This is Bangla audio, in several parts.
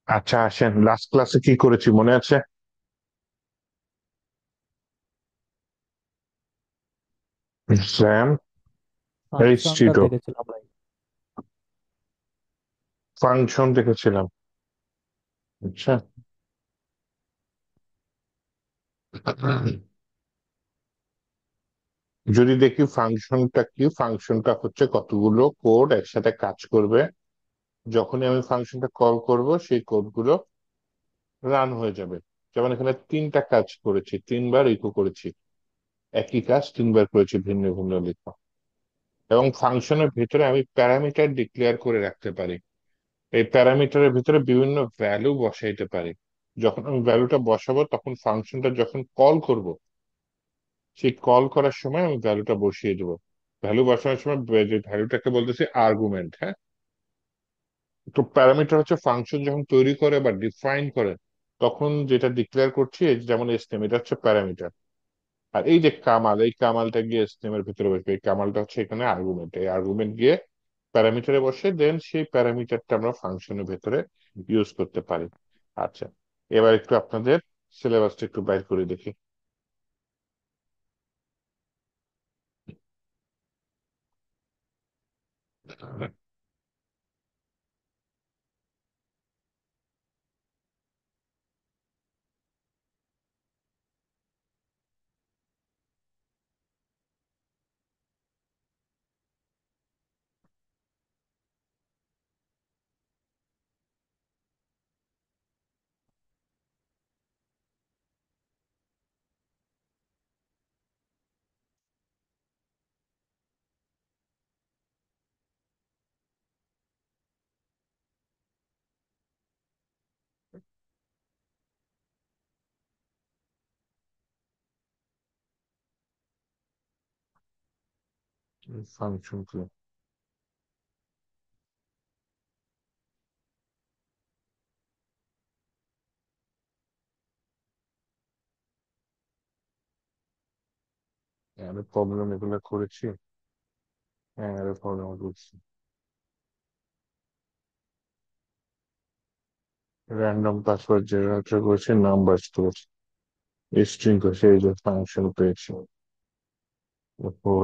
আচ্ছা, আসেন, লাস্ট ক্লাসে কি করেছি মনে আছে? র্যাম, ফাংশনটা অ্যারিস্টটল, দেখেছিলাম ভাই। ফাংশন দেখেছিলাম। আচ্ছা, যদি দেখি ফাংশনটা কি, ফাংশনটা হচ্ছে কতগুলো কোড একসাথে কাজ করবে। যখনই আমি ফাংশনটা কল করব সেই কোডগুলো রান হয়ে যাবে। যেমন এখানে তিনটা কাজ করেছি, তিনবার ইকো করেছি, একই কাজ তিনবার করেছি ভিন্ন ভিন্ন লিখা। এবং ফাংশনের ভিতরে আমি প্যারামিটার ডিক্লেয়ার করে রাখতে পারি। এই প্যারামিটারের ভিতরে বিভিন্ন ভ্যালু বসাইতে পারি। যখন আমি ভ্যালুটা বসাবো তখন ফাংশনটা যখন কল করব, সেই কল করার সময় আমি ভ্যালুটা বসিয়ে দেবো। ভ্যালু বসানোর সময় যে ভ্যালুটাকে বলতেছি আর্গুমেন্ট, হ্যাঁ। তো প্যারামিটার হচ্ছে ফাংশন যখন তৈরি করে বা ডিফাইন করে তখন যেটা ডিক্লেয়ার করছি, এই যেমন এসটিএম, এটা হচ্ছে প্যারামিটার। আর এই যে কামাল, এই কামালটা গিয়ে এসটিএম এর ভিতরে বসবে, এই কামালটা হচ্ছে এখানে আর্গুমেন্ট, এই আর্গুমেন্ট গিয়ে প্যারামিটারে বসে, দেন সেই প্যারামিটারটা আমরা ফাংশনের ভেতরে ইউজ করতে পারি। আচ্ছা, এবার একটু আপনাদের সিলেবাসটা একটু বাইর করে দেখি। ফাংশন কি? আমি প্রবলেম এগুলো করেছি। হ্যাঁ, আরে প্রবলেম করছি। র্যান্ডম পাসওয়ার্ড জেনারেটর করেছি, নাম্বার করেছি, স্ট্রিং করেছি, এই যে ফাংশন পেয়েছি,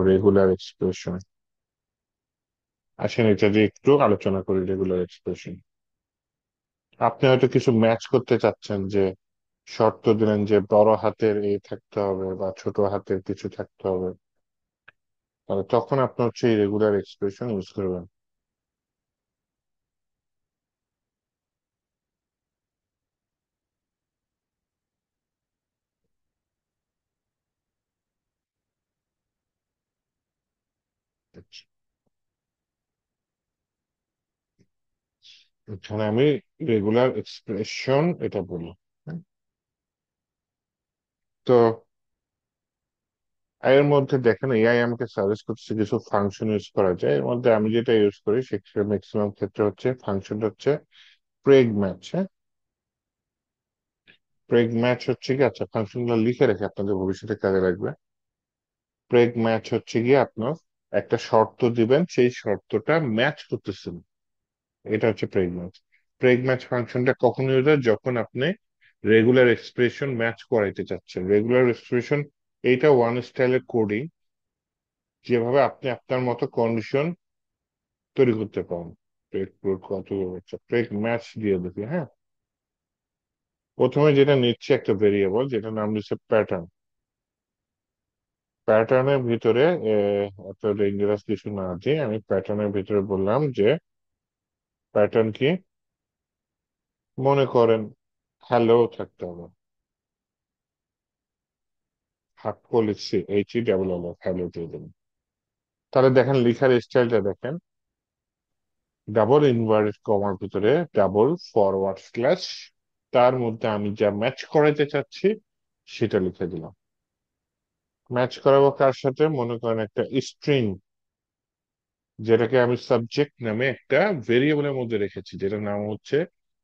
রেগুলার এক্সপ্রেশন। আসেন এটা দিয়ে একটু আলোচনা করি, রেগুলার এক্সপ্রেশন। আপনি হয়তো কিছু ম্যাচ করতে চাচ্ছেন, যে শর্ত দিলেন যে বড় হাতের এ থাকতে হবে বা ছোট হাতের কিছু থাকতে হবে, তাহলে তখন আপনি হচ্ছে এই রেগুলার এক্সপ্রেশন ইউজ করবেন। এখানে আমি রেগুলার এক্সপ্রেশন এটা বলি, হ্যাঁ? তো এর মধ্যে দেখেন এআই আমাকে সাজেস্ট করছে কিছু ফাংশন ইউজ করা যায়। এর মধ্যে আমি যেটা ইউজ করি সেক্ষেত্রে ম্যাক্সিমাম ক্ষেত্রে হচ্ছে ফাংশনটা হচ্ছে প্রেগ ম্যাচ, হ্যাঁ। প্রেগ ম্যাচ হচ্ছে কি, আচ্ছা ফাংশনগুলো লিখে রেখে আপনাদের ভবিষ্যতে কাজে লাগবে। প্রেগ ম্যাচ হচ্ছে গিয়ে আপনার একটা শর্ত দিবেন, সেই শর্তটা ম্যাচ করতেছেন, এটা হচ্ছে প্রেগ ম্যাচ। প্রেগ ম্যাচ ফাংশনটা কখন ইউজ হয়, যখন আপনি রেগুলার এক্সপ্রেশন ম্যাচ করাইতে চাচ্ছেন। রেগুলার এক্সপ্রেশন এইটা ওয়ান স্টাইলের কোডিং, যেভাবে আপনি আপনার মতো কন্ডিশন তৈরি করতে পারেন। প্রেগ কত হচ্ছে, প্রেগ ম্যাচ দিয়ে দেখি, হ্যাঁ। প্রথমে যেটা নিচ্ছে একটা ভেরিয়েবল, যেটা নাম দিচ্ছে প্যাটার্ন। প্যাটার্নের ভিতরে এত ডেঞ্জারাস কিছু না দিয়ে আমি প্যাটার্নের ভিতরে বললাম যে প্যাটার্ন কি, মনে করেন হ্যালো থাকতে হবে। হাক্কো লিখছি, HE হ্যালো দিয়ে দেবেন। তাহলে দেখেন লিখার স্টাইলটা দেখেন, ডাবল ইনভার্টেড কমার ভিতরে ডাবল ফরওয়ার্ড স্ল্যাশ, তার মধ্যে আমি যা ম্যাচ করাইতে চাচ্ছি সেটা লিখে দিলাম। ম্যাচ করাবো কার সাথে, মনে করেন একটা স্ট্রিং, যেটাকে আমি সাবজেক্ট নামে একটা ভেরিয়েবলের মধ্যে রেখেছি, যেটার নাম হচ্ছে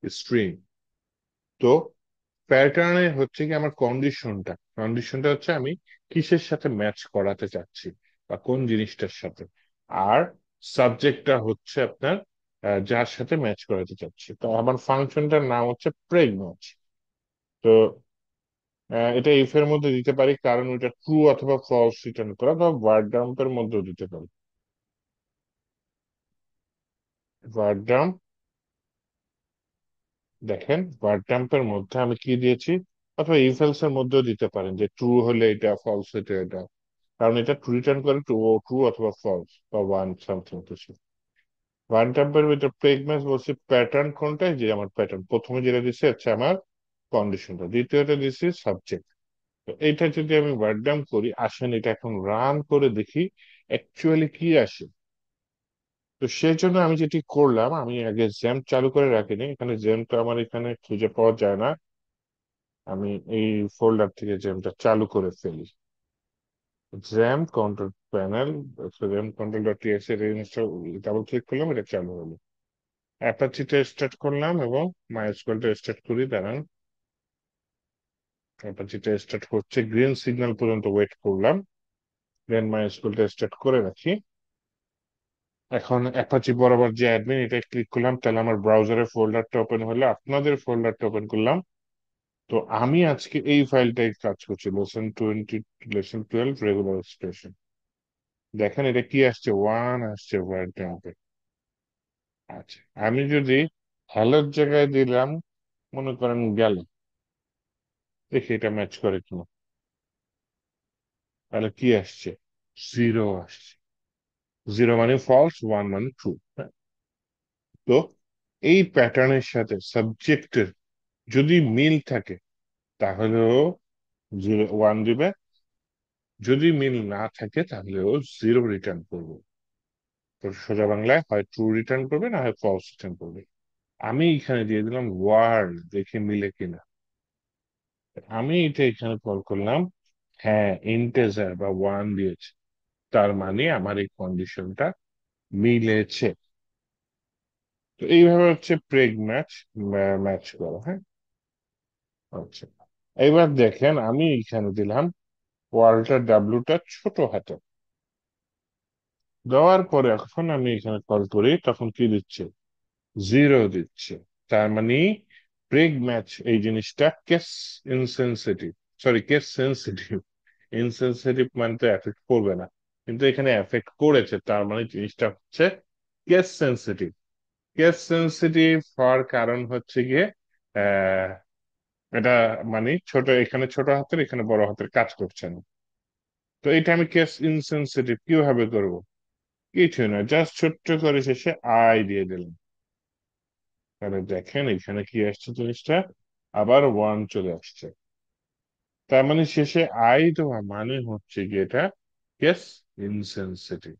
স্ট্রিং। তো প্যাটার্নে হচ্ছে কি আমার কন্ডিশনটা হচ্ছে আমি কিসের সাথে ম্যাচ করাতে চাচ্ছি বা কোন জিনিসটার সাথে। আর সাবজেক্টটা হচ্ছে আপনার যার সাথে ম্যাচ করাতে চাচ্ছি। তো আমার ফাংশনটার নাম হচ্ছে প্রেগ ম্যাচ। তো এটা ইফ এর মধ্যে দিতে পারি কারণ ওইটা ট্রু অথবা ফলস রিটার্ন করা, বা ওয়ার্ড ডাম্পের মধ্যেও দিতে পারি। ওয়ার্ড ডাম্প, দেখেন ওয়ার্ড ডাম্পের মধ্যে আমি কি দিয়েছি, অথবা ইফ এলস এর মধ্যেও দিতে পারেন যে ট্রু হলে এটা, ফলস হলে এটা। কারণ এটা ট্রু রিটার্ন করে ট্রু, ট্রু অথবা ফলস বা ওয়ান সামথিং কিছু। ওয়ান টাইপের ভিতরে প্রেগনেন্স বলছি প্যাটার্ন কোনটা, যে আমার প্যাটার্ন প্রথমে যেটা দিচ্ছে হচ্ছে আমার কন্ডিশনটা, দ্বিতীয়টা দিচ্ছি সাবজেক্ট। তো এইটা যদি আমি ওয়ার্ড ডাম্প করি, আসেন এটা এখন রান করে দেখি অ্যাকচুয়ালি কি আসে। তো সেই জন্য আমি যেটি করলাম, আমি আগে জ্যাম্প চালু করে রাখিনি, এখানে জ্যাম্পটা আমার এখানে খুঁজে পাওয়া যায় না। আমি এই ফোল্ডার থেকে জ্যাম্পটা চালু করে ফেলি। XAMPP control panel, XAMPP control dot টিএক্সি ডাবল ক্লিক করলাম, এটা চালু হলো। অ্যাপাচিটা স্টার্ট করলাম এবং মাইস্কুয়েলটা স্টার্ট করি, দাঁড়ান। অ্যাপাচিটা স্টার্ট হচ্ছে, গ্রিন সিগন্যাল পর্যন্ত ওয়েট করলাম, দেন মাইস্কুয়েলটা স্টার্ট করে রাখি। এখন অ্যাপাচি বরাবর যে অ্যাডমিন, এটা ক্লিক করলাম, তাহলে আমার ব্রাউজারের ফোল্ডারটা ওপেন হলো, আপনাদের ফোল্ডারটা ওপেন করলাম। তো আমি আজকে এই ফাইলটাই কাজ করছি, লেসন 20, লেসন 12 রেগুলার এক্সপ্রেশন। দেখেন এটা কি আসছে, ওয়ান আসছে ওয়ার্ড ডাম্পে। আচ্ছা, আমি যদি হ্যালোর জায়গায় দিলাম, মনে করেন গেল, দেখি এটা ম্যাচ করে কিনা। তাহলে কি আসছে, জিরো আসছে। জিরো মানে ফলস, ওয়ান মানে ট্রু। তো এই প্যাটার্নের সাথে সাবজেক্টের যদি মিল থাকে তাহলেও জিরো ওয়ান দিবে, যদি মিল না থাকে তাহলেও জিরো রিটার্ন করবে। তো সোজা বাংলায় হয় ট্রু রিটার্ন করবে, না হয় ফলস রিটার্ন করবে। আমি এখানে দিয়ে দিলাম ওয়ার্ড, দেখে মিলে কিনা। আমি এটা এখানে কল করলাম, হ্যাঁ ইন্টেজার বা ওয়ান দিয়েছে, তার মানে আমার এই কন্ডিশনটা মিলেছে। তো এইভাবে হচ্ছে প্রেগ ম্যাচ ম্যাচ করা, হ্যাঁ। আচ্ছা, এবার দেখেন আমি এখানে দিলাম ওয়ালটার ডাব্লুটা ছোট হাতে, দেওয়ার পরে এখন আমি এখানে কল করি, তখন কি দিচ্ছে, জিরো দিচ্ছে। তার মানে প্রেগ ম্যাচ এই জিনিসটা case insensitive, sorry case sensitive. Insensitive মানে তো এফেক্ট করবে না, কিন্তু এখানে এফেক্ট করেছে, তার মানে জিনিসটা হচ্ছে কেস সেন্সিটিভ। কেস সেন্সিটিভ হওয়ার কারণ হচ্ছে গিয়ে আহ এটা মানে ছোট, এখানে ছোট হাতের, এখানে বড় হাতের কাজ করছে না। তো এটা আমি কেস ইনসেনসিটিভ কিভাবে করব, কিছুই না, জাস্ট ছোট্ট করে শেষে আই দিয়ে দিলাম। তাহলে দেখেন এখানে কি আসছে জিনিসটা, আবার ওয়ান চলে আসছে। তার মানে শেষে আই দেওয়া মানে হচ্ছে কি এটা কেস ইনসেনসিটিভ।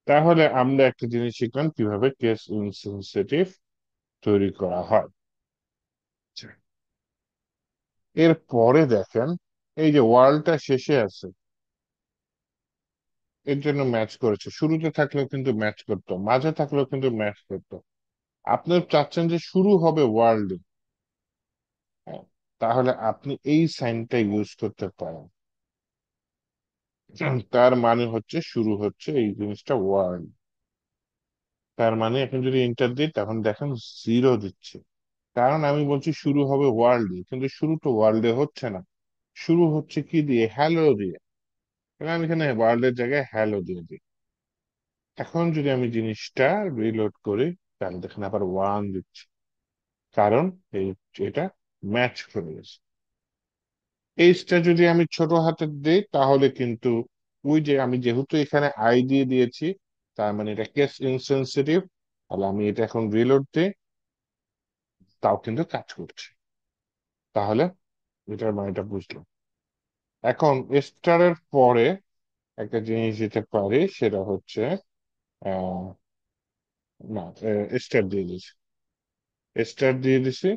তাহলে আমরা একটা জিনিস শিখলাম কিভাবে কেস ইনসেনসিটিভ তৈরি করা হয়। আচ্ছা, এর পরে দেখেন এই যে ওয়ার্ল্ডটা শেষে আছে, এর জন্য ম্যাচ করেছে, শুরুতে থাকলেও কিন্তু ম্যাচ করতো, মাঝে থাকলেও কিন্তু ম্যাচ করতো। আপনি চাচ্ছেন যে শুরু হবে ওয়ার্ল্ড, তাহলে আপনি এই সাইনটা ইউজ করতে পারেন। তার মানে হচ্ছে শুরু হচ্ছে এই জিনিসটা ওয়ার্ল্ড, তার মানে এখন যদি এন্টার দিই তখন দেখেন জিরো দিচ্ছে। কারণ আমি বলছি শুরু হবে ওয়ার্ল্ডে, কিন্তু শুরু তো ওয়ার্ল্ডে হচ্ছে না, শুরু হচ্ছে কি দিয়ে, হ্যালো দিয়ে। তাহলে আমি এখানে ওয়ার্ল্ডের জায়গায় হ্যালো দিয়ে দিই। এখন যদি আমি জিনিসটা রিলোড করি, তাহলে দেখেন আবার ওয়ান দিচ্ছে, কারণ এই এটা ম্যাচ করে গেছে। এইচটা যদি আমি ছোট হাতের দিই তাহলে কিন্তু ওই যে আমি যেহেতু এখানে আই দিয়ে দিয়েছি, তার মানে এটা কেস ইনসেনসিটিভ। তাহলে আমি এটা এখন রিলোড দিই, তাও কিন্তু কাজ করছে। তাহলে এটার মানেটা বুঝলাম। এখন স্টারের পরে একটা জিনিস দিতে পারি, সেটা হচ্ছে আহ না, স্টার দিয়ে দিছি, স্টার দিয়ে দিছি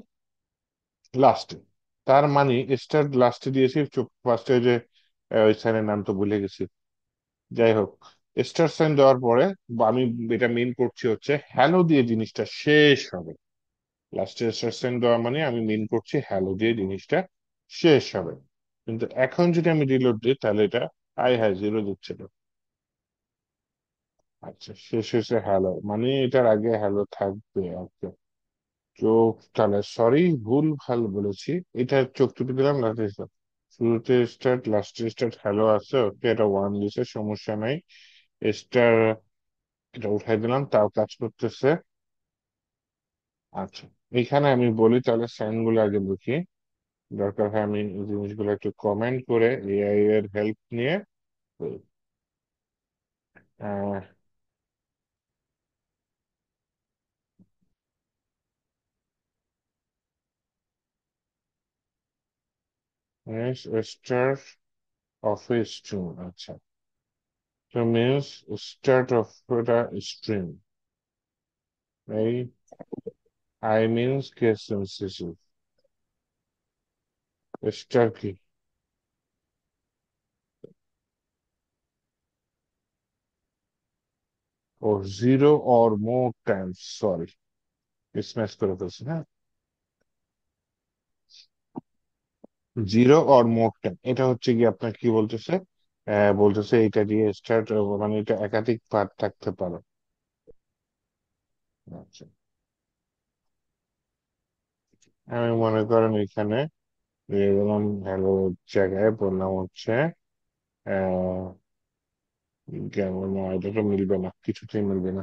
লাস্টে। তার মানে স্টার লাস্টে দিয়েছি, ফার্স্টে যে ওই সাইনের নাম তো ভুলে গেছি, যাই হোক। স্টার সাইন দেওয়ার পরে বা আমি এটা মেন করছি হচ্ছে হ্যালো দিয়ে জিনিসটা শেষ হবে। লাস্টে স্টার সাইন দেওয়া মানে আমি মিন করছি হ্যালো দিয়ে জিনিসটা শেষ হবে। কিন্তু এখন যদি আমি রিলোড দিই তাহলে এটা আই হ্যাঁ জিরো দিচ্ছে না। আচ্ছা, শেষ হয়েছে হ্যালো, মানে এটার আগে হ্যালো থাকবে। ওকে, চোখ তাহলে সরি, ভুল ভাল বলেছি। এটা চোখ টিপে দিলাম, লাস্টে স্টার্ট, শুরুতে স্টার্ট লাস্টে স্টার্ট হ্যালো আছে। ওকে, এটা ওয়ান দিছে, সমস্যা নাই। স্টার এটা উঠাই দিলাম, তাও কাজ করতেছে। আচ্ছা, এখানে আমি বলি তাহলে সাইন গুলো আগে লিখি। দরকার হয় আমি এই জিনিসগুলো একটু কমেন্ট করে এআই এর হেল্প নিয়ে স্টার অফ এ স্ট্রিম। আচ্ছা, তো মিনস স্টার্ট অফ এটা স্ট্রিম, এই I means case sensitive. Star কি, ও zero or more times, sorry mismatch করে ফেলছি। হ্যাঁ, জিরো অর মোর টাইম, এটা হচ্ছে কি আপনার কি বলতেছে, বলতেছে এটা দিয়ে স্টার্ট, মানে এটা একাধিক পার্ট থাকতে পারে। আচ্ছা, আমি মনে করেন এখানে দিয়ে দিলাম হ্যালো, জায়গায় বললাম হচ্ছে আহ কেমন, এটা তো মিলবে না, কিছুতেই মিলবে না।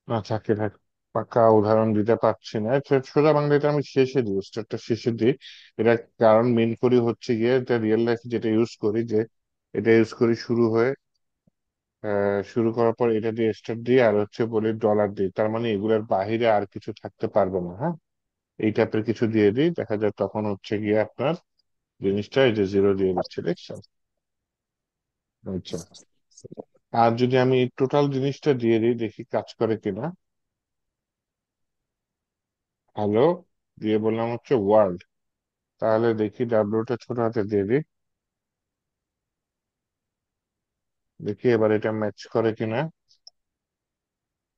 না থাকে থাক, পাক্কা উদাহরণ দিতে পারছি না। সোজা বাংলাটা আমি শেষে দিই, স্টারটা শেষে দিই। এটা কারণ মেন করি হচ্ছে গিয়ে এটা রিয়েল লাইফ যেটা ইউজ করি, যে এটা ইউজ করি শুরু হয়ে শুরু করার পর এটা দিয়ে স্টার দিই, আর হচ্ছে বলি ডলার দিই, তার মানে এগুলোর বাহিরে আর কিছু থাকতে পারবে না। হ্যাঁ, এই টাইপের কিছু দিয়ে দিই, দেখা যায় তখন হচ্ছে গিয়ে আপনার জিনিসটা এই যে জিরো দিয়ে দিচ্ছে, দেখছেন? আচ্ছা, আর যদি আমি টোটাল জিনিসটা দিয়ে দিই, দেখি কাজ করে কিনা। হ্যালো দিয়ে বললাম হচ্ছে ওয়ার্ল্ড, তাহলে দেখি ডাব্লিউটা ছোট হাতে দিয়ে দিই, দেখি এবার এটা ম্যাচ করে কিনা।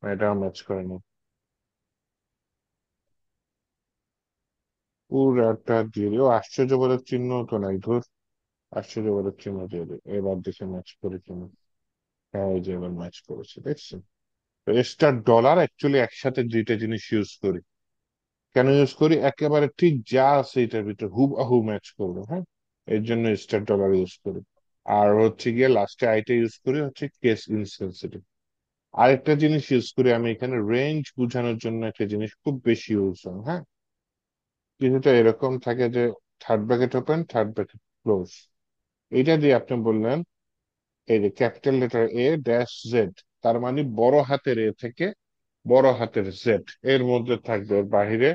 এটাও ম্যাচ করেনি। পুরাটা দিয়ে দিই, ও আশ্চর্যবোধক চিহ্ন তো নাই, ধুর। আশ্চর্যবোধক চিহ্ন দিয়ে দিই, এবার দেখে ম্যাচ করে কিনা। হ্যাঁ, এই যে এবার ম্যাচ করেছে, দেখছেন? স্টার ডলার অ্যাকচুয়ালি একসাথে দুইটা জিনিস ইউজ করি। কেন ইউজ করি, একেবারে ঠিক যা আছে এটার ভিতরে হুবহু ম্যাচ করবো। হ্যাঁ, এর জন্য স্টার ডলার ইউজ করি। আর হচ্ছে গিয়ে লাস্টে আইটা ইউজ করি হচ্ছে কেস ইনসেনসিটিভ। আরেকটা জিনিস ইউজ করি আমি এখানে রেঞ্জ বোঝানোর জন্য, একটা জিনিস খুব বেশি ইউজ হয়। হ্যাঁ, কিছুটা এরকম থাকে যে third bracket open, third bracket close. এইটা দিয়ে আপনি বললেন এই যে capital letter a dash Z, তার মানে বড় হাতের এ থেকে বড় হাতের জেড এর মধ্যে থাকবে, এর বাহিরে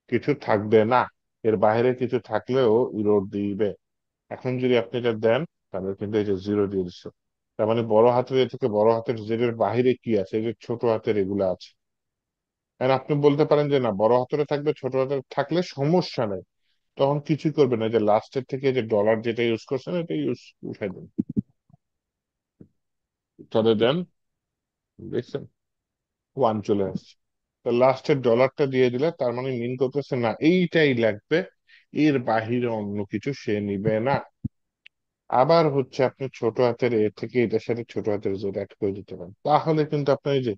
কিছু থাকবে না। এর বাইরে কিছু থাকলেও ইরোড দিবে। এখন যদি আপনি এটা দেন তাহলে কিন্তু এই যে জিরো দিয়ে দিচ্ছে, তার মানে বড় হাতের এ থেকে বড় হাতের জেড এর বাহিরে কি আছে, এই যে ছোট হাতের এগুলো আছে। আর আপনি বলতে পারেন যে না, বড় হাতের থাকবে, ছোট হাতের থাকলে সমস্যা নেই, তখন কিছুই করবে না, যে লাস্টের থেকে যে ডলার যেটা ইউজ করছেন এটা ইউজ উঠাই দেন, তাহলে দেন, দেখছেন ওয়ান চলে আসছে। তো লাস্টের ডলারটা দিয়ে দিলে তার মানে মিন করতেছে না এইটাই লাগবে, এর বাহিরে অন্য কিছু সে নিবে না। আবার হচ্ছে আপনি ছোট হাতের এ থেকে এটার সাথে ছোট হাতের জেড অ্যাড করে দিতে পারেন, তাহলে কিন্তু আপনার এই যে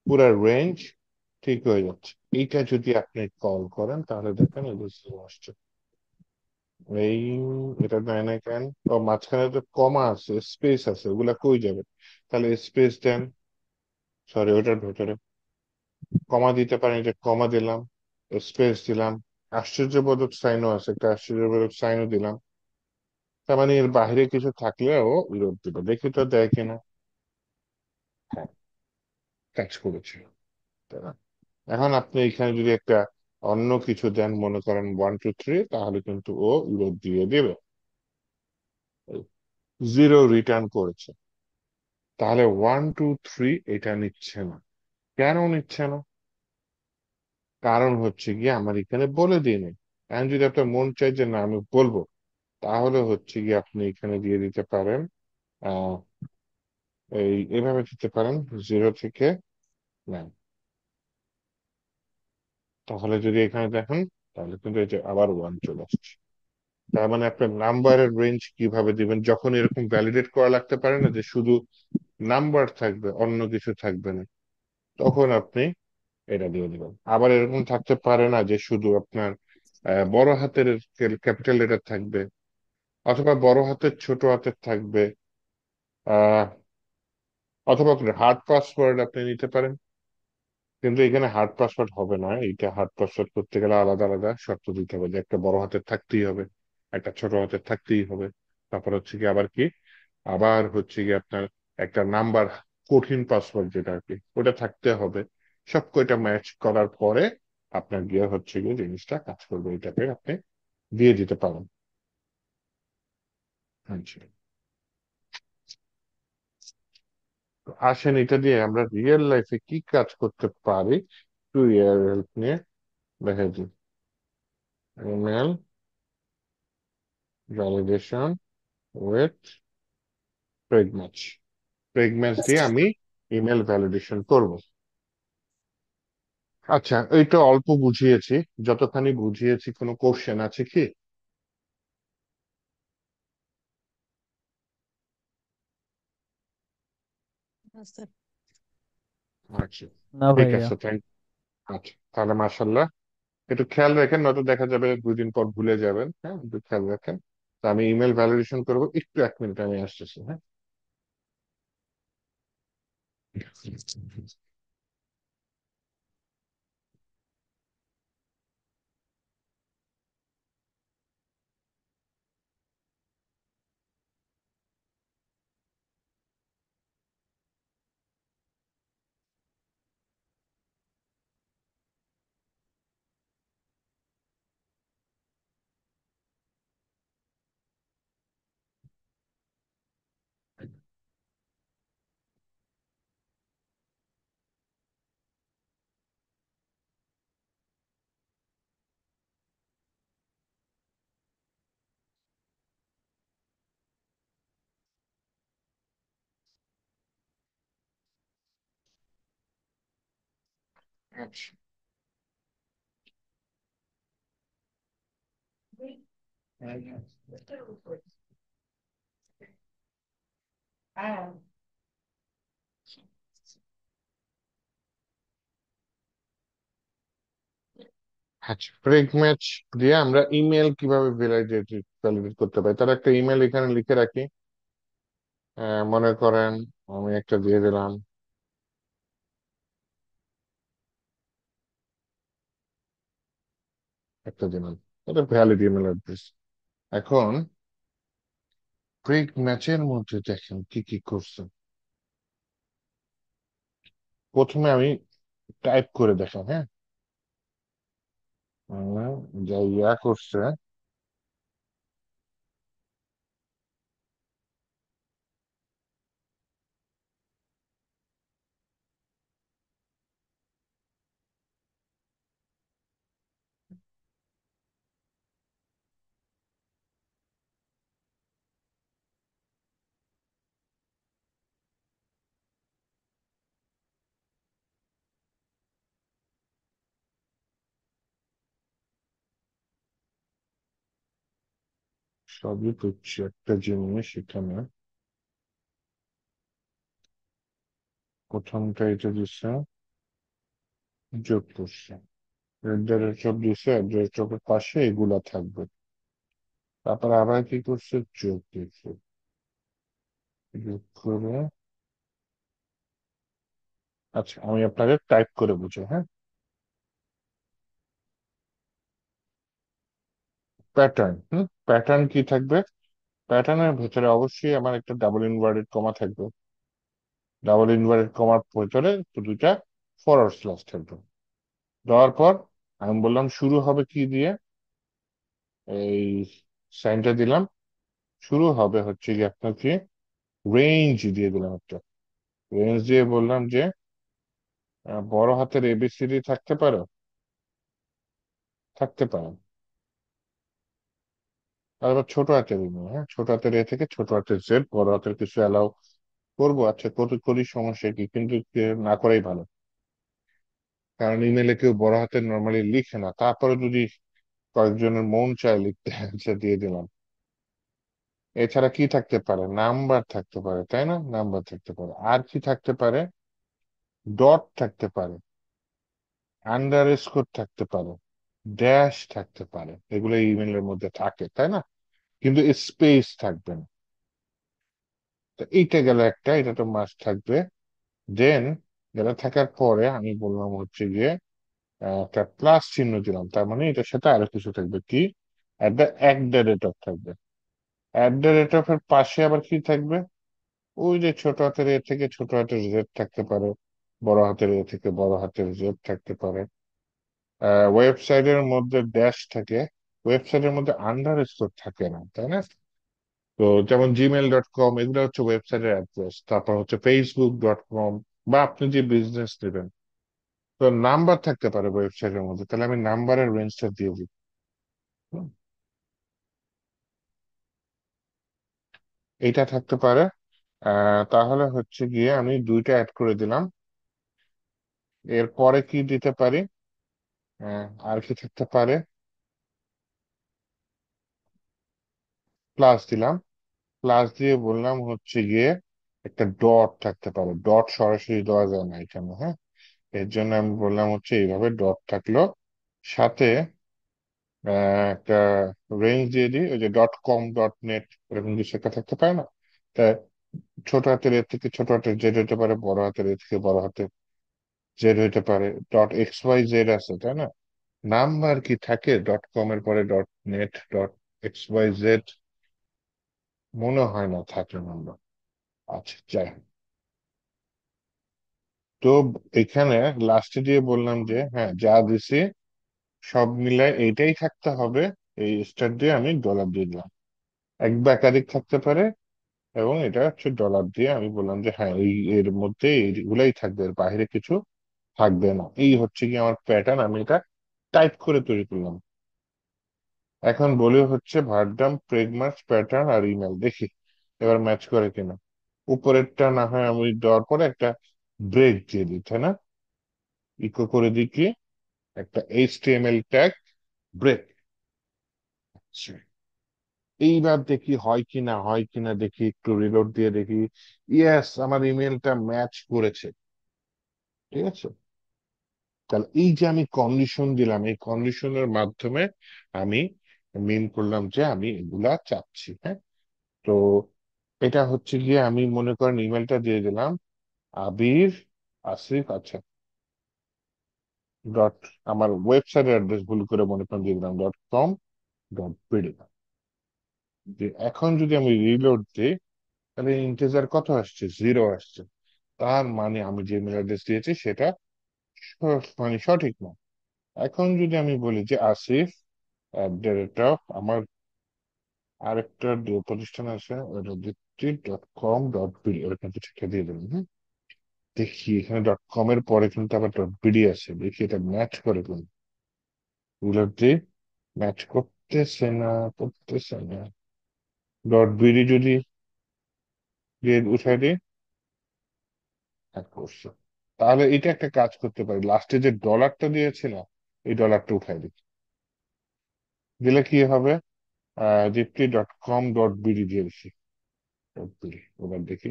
পুরো রেঞ্জ ঠিক হয়ে যাচ্ছে। এইটা যদি আপনি কল করেন তাহলে দেখেন এই যে zero আসছে। এই এটা দেয় না কেন? ও মাঝখানে তো কমা আছে, স্পেস আছে, ওগুলা কই যাবে? তাহলে স্পেস দেন, সরি ওটার ভেতরে কমা দিতে পারেন, যে কমা দিলাম, স্পেস দিলাম, আশ্চর্যবোধক সাইনও আছে, একটা আশ্চর্যবোধক সাইনও দিলাম। তার মানে এর বাইরে কিছু থাকলেও বিরোধ দিবে, দেখি তো দেয় কিনা। হ্যাঁ, কাজ করেছে, তাই না? এখন আপনি এখানে যদি একটা অন্য কিছু দেন, মনে করেন ওয়ান টু থ্রি, তাহলে কিন্তু ও বিরোধ দিয়ে দেবে। জিরো রিটার্ন করেছে, তাহলে ওয়ান টু থ্রি এটা নিচ্ছে না। কেন নিচ্ছে না? কারণ হচ্ছে গিয়ে আমার এখানে বলে দিয়ে নেই। এখন যদি আপনার মন চাই যে না আমি বলবো, তাহলে হচ্ছে গিয়ে আপনি এখানে দিয়ে দিতে পারেন। আহ এইভাবে দিতে পারেন, 0 থেকে 9। তাহলে যদি এখানে দেখেন, তাহলে কিন্তু এই যে আবার 1 চলে আসছে। তার মানে আপনার নাম্বারের রেঞ্জ কিভাবে দিবেন, যখন এরকম ভ্যালিডেট করা লাগতে পারে না যে শুধু নাম্বার থাকবে অন্য কিছু থাকবে না, তখন আপনি এটা দিয়ে দিবেন। আবার এরকম থাকতে পারে না যে শুধু আপনার বড় হাতের ক্যাপিটাল লেটার থাকবে, অথবা বড় হাতের ছোট হাতের থাকবে, আহ অথবা হার্ড পাসওয়ার্ড আপনি নিতে পারেন। কিন্তু এখানে হার্ড পাসওয়ার্ড হবে না, এইটা হার্ড পাসওয়ার্ড করতে গেলে আলাদা আলাদা শর্ত দিতে হবে, যে একটা বড় হাতের থাকতেই হবে, একটা ছোট হাতের থাকতেই হবে। তারপর হচ্ছে কি আবার কি, আবার হচ্ছে কি আপনার একটা নাম্বার, কঠিন পাসওয়ার্ড যেটা আর কি, ওটা থাকতে হবে। সব কয়টা ম্যাচ করার পরে আপনার গিয়ে হচ্ছে গিয়ে জিনিসটা কাজ করবে, এটাকে আপনি দিয়ে দিতে পারেন। আচ্ছা, তো আসেন এটা দিয়ে আমরা রিয়েল লাইফে কি কাজ করতে পারি টু ইয়ার হেল্প নিয়ে দেখা দিই। Email validation with preg match. Preg match দিয়ে আমি ইমেল ভ্যালিডেশন করব। আচ্ছা, এইটা অল্প বুঝিয়েছি। যতখানি বুঝিয়েছি, কোনো কোশ্চেন আছে কি? আচ্ছা। আচ্ছা, না ঠিক ভাইয়া। আছে, থ্যাংক। আচ্ছা, তাহলে মার্শাল্লাহ। একটু খেয়াল রাখেন, নয়তো দেখা যাবে 2 দিন পর ভুলে যাবেন। হ্যাঁ, একটু খেয়াল রাখেন। তো আমি ইমেল ভ্যালিডেশন করবো, একটু 1 মিনিট আমি আসতেছি, হ্যাঁ। আচ্ছা, আচ্ছা, প্রেগ ম্যাচ দিয়ে আমরা ইমেল কিভাবে ভ্যালিডেট করতে পারি, তার একটা ইমেল এখানে লিখে রাখি। মনে করেন আমি একটা দিয়ে দিলাম, একটা দিলাম, এটা ভ্যালিড ইমেল অ্যাড্রেস। এখন প্রেগ ম্যাচের মধ্যে দেখেন কি কি করছে। প্রথমে আমি টাইপ করে দেখাম, হ্যাঁ। যা ইয়া করছে, সবই করছি, একটা জিনিস এখানে প্রথমটা এটা দিচ্ছে, যোগ করছে, অ্যাট সব দিচ্ছে, অ্যাট পাশে এগুলা থাকবে। তারপর আবার কি করছে, যোগ দিচ্ছে, যোগ করে। আচ্ছা, আমি আপনাকে টাইপ করে বুঝি, হ্যাঁ। প্যাটার্ন, প্যাটার্ন কি থাকবে? প্যাটার্নের ভেতরে অবশ্যই আমার একটা ডাবল ইনভার্টেড কমা থাকবে। ডাবল ইনভার্টেড কমার ভেতরে তো দুইটা ফরওয়ার্ড স্ল্যাশ থাকবে। দেওয়ার পর আমি বললাম শুরু হবে কি দিয়ে, এই সাইনটা দিলাম। শুরু হবে হচ্ছে কি আপনাকে রেঞ্জ দিয়ে দিলাম একটা, রেঞ্জ দিয়ে বললাম যে বড় হাতের এবিসিডি থাকতে পারে, থাকতে পারে। আর আবার ছোট হাতের ইমেল, হ্যাঁ, ছোট হাতের এ থেকে ছোট হাতের জেড, বড় হাতের কিছু অ্যালাউ করবো, আচ্ছা করি করি, সমস্যা কি, কিন্তু না করাই ভালো। কারণ ইমেলে কেউ বড় হাতের নর্মালি লিখে না, তারপরে যদি কয়েকজনের মন চায় লিখতে, আচ্ছা দিয়ে দিলাম। এছাড়া কি থাকতে পারে, নাম্বার থাকতে পারে, তাই না, নাম্বার থাকতে পারে, আর কি থাকতে পারে, ডট থাকতে পারে, আন্ডার স্কোর থাকতে পারে, ড্যাশ থাকতে পারে, এগুলো ইমেলের মধ্যে থাকে, তাই না, কিন্তু স্পেস থাকবে না। তো এইটা গেল একটা, এটা তো মাস্ট থাকবে। দেন যেটা থাকার পরে আমি বললাম হচ্ছে গিয়ে একটা প্লাস চিহ্ন দিলাম, তার মানে এটার সাথে আরো কিছু থাকবে, কি, অ্যাট দ্য রেট অফ থাকবে। অ্যাট দ্য রেট অফ এর পাশে আবার কি থাকবে, ওই যে ছোট হাতের এ থেকে ছোট হাতের জেড থাকতে পারে, বড় হাতের এ থেকে বড় হাতের জেড থাকতে পারে। ওয়েবসাইটের মধ্যে ড্যাশ থাকে, ওয়েবসাইটের মধ্যে আন্ডার স্কোর থাকে না, তাই না। তো যেমন gmail.com, এগুলো হচ্ছে ওয়েবসাইটের অ্যাড্রেস, তারপর হচ্ছে facebook.com, বা আপনি যে বিজনেস নেবেন। তো নাম্বার থাকতে পারে ওয়েবসাইটের মধ্যে, তাহলে আমি নাম্বারের রেঞ্জটা দিয়ে দিই। হুম, এইটা থাকতে পারে। তাহলে হচ্ছে গিয়ে আমি দুইটা অ্যাড করে দিলাম। এরপরে কি দিতে পারি, আর কি থাকতে পারে, প্লাস দিলাম। প্লাস দিয়ে বললাম হচ্ছে গিয়ে একটা ডট থাকতে পারে, ডট সরাসরি দেওয়া যায় না এখানে, হ্যাঁ। এর জন্য আমি বললাম হচ্ছে এইভাবে ডট থাকলো, সাথে একটা রেঞ্জ দিয়ে দিই, ওই যে .com.net, এরকম কিছু একটা থাকতে পারে না। তা ছোট হাতের এর থেকে ছোট হাতের জেড হতে পারে, বড় হাতের এর থেকে বড় হাতের জেড হতে পারে, .xyz আছে, তাই না। নাম্বার কি থাকে .com এর পরে .net, .xyz, মনে হয় না থাকে নাম্বার। আচ্ছা যাই হোক। তো এখানে লাস্টে দিয়ে বললাম যে হ্যাঁ যা দিছি সব মিলায় এইটাই থাকতে হবে, এই স্টার দিয়ে আমি ডলার দিয়ে দিলাম। এক বা একাধিক থাকতে পারে, এবং এটা হচ্ছে ডলার দিয়ে আমি বললাম যে হ্যাঁ এই এর মধ্যে এইগুলাই থাকবে, এর বাইরে কিছু থাকবে না। এই হচ্ছে কি আমার প্যাটার্ন, আমি এটা টাইপ করে তৈরি করলাম। এখন বলি হচ্ছে ভার্ডাম, প্রেগমাস, প্যাটার্ন আর ইমেল, দেখি এবার ম্যাচ করে কিনা। উপরেরটা না হয় আমি দেওয়ার পরে একটা ব্রেক দিয়ে দিই, তাই না, ইকো করে দিই কি, একটা এইচটিএমএল ট্যাগ ব্রেক। এইবার দেখি হয় কি না, হয় কিনা দেখি, একটু রিলোড দিয়ে দেখি। ইয়েস, আমার ইমেলটা ম্যাচ করেছে, ঠিক আছে। তাহলে এই যে আমি কন্ডিশন দিলাম, এই কন্ডিশনের মাধ্যমে আমি মিন করলাম যে আমি এগুলা চাচ্ছি, হ্যাঁ। তো এটা হচ্ছে গিয়ে আমি মনে করেন ইমেলটা দিয়ে দিলাম, আবির আসিফ, আচ্ছা ডট, আমার ওয়েবসাইটের অ্যাড্রেস ভুল করে মনে করেন দিয়ে দিলাম .com.pd। এখন যদি আমি রিলোড দিই, তাহলে ইন্টিজার কত আসছে, 0 আসছে। তার মানে আমি যে ইমেল অ্যাড্রেস দিয়েছি সেটা মানে সঠিক না। এখন যদি আমি বলি যে আসিফ আমার আরেকটা প্রতিষ্ঠান আছে, ওটা দিচ্ছি .com.pd, ওরকম কিছু একটা দিয়ে দেবেন, হ্যাঁ। দেখি এখানে .com এর পরে কিন্তু আবার .pd আছে, দেখি এটা ম্যাচ করে কোন, এগুলো দিয়ে ম্যাচ করতেছে না, করতেছে না। .bd যদি দিয়ে উঠাই দিই, হ্যাঁ করছে। তাহলে এটা একটা কাজ করতে পারি, লাস্টে যে ডলারটা দিয়েছিলাম, এই ডলারটা উঠাই দিই, দিলে কি হবে, dipti.com.bd দিয়ে দিচ্ছি, .bd, এবার দেখি,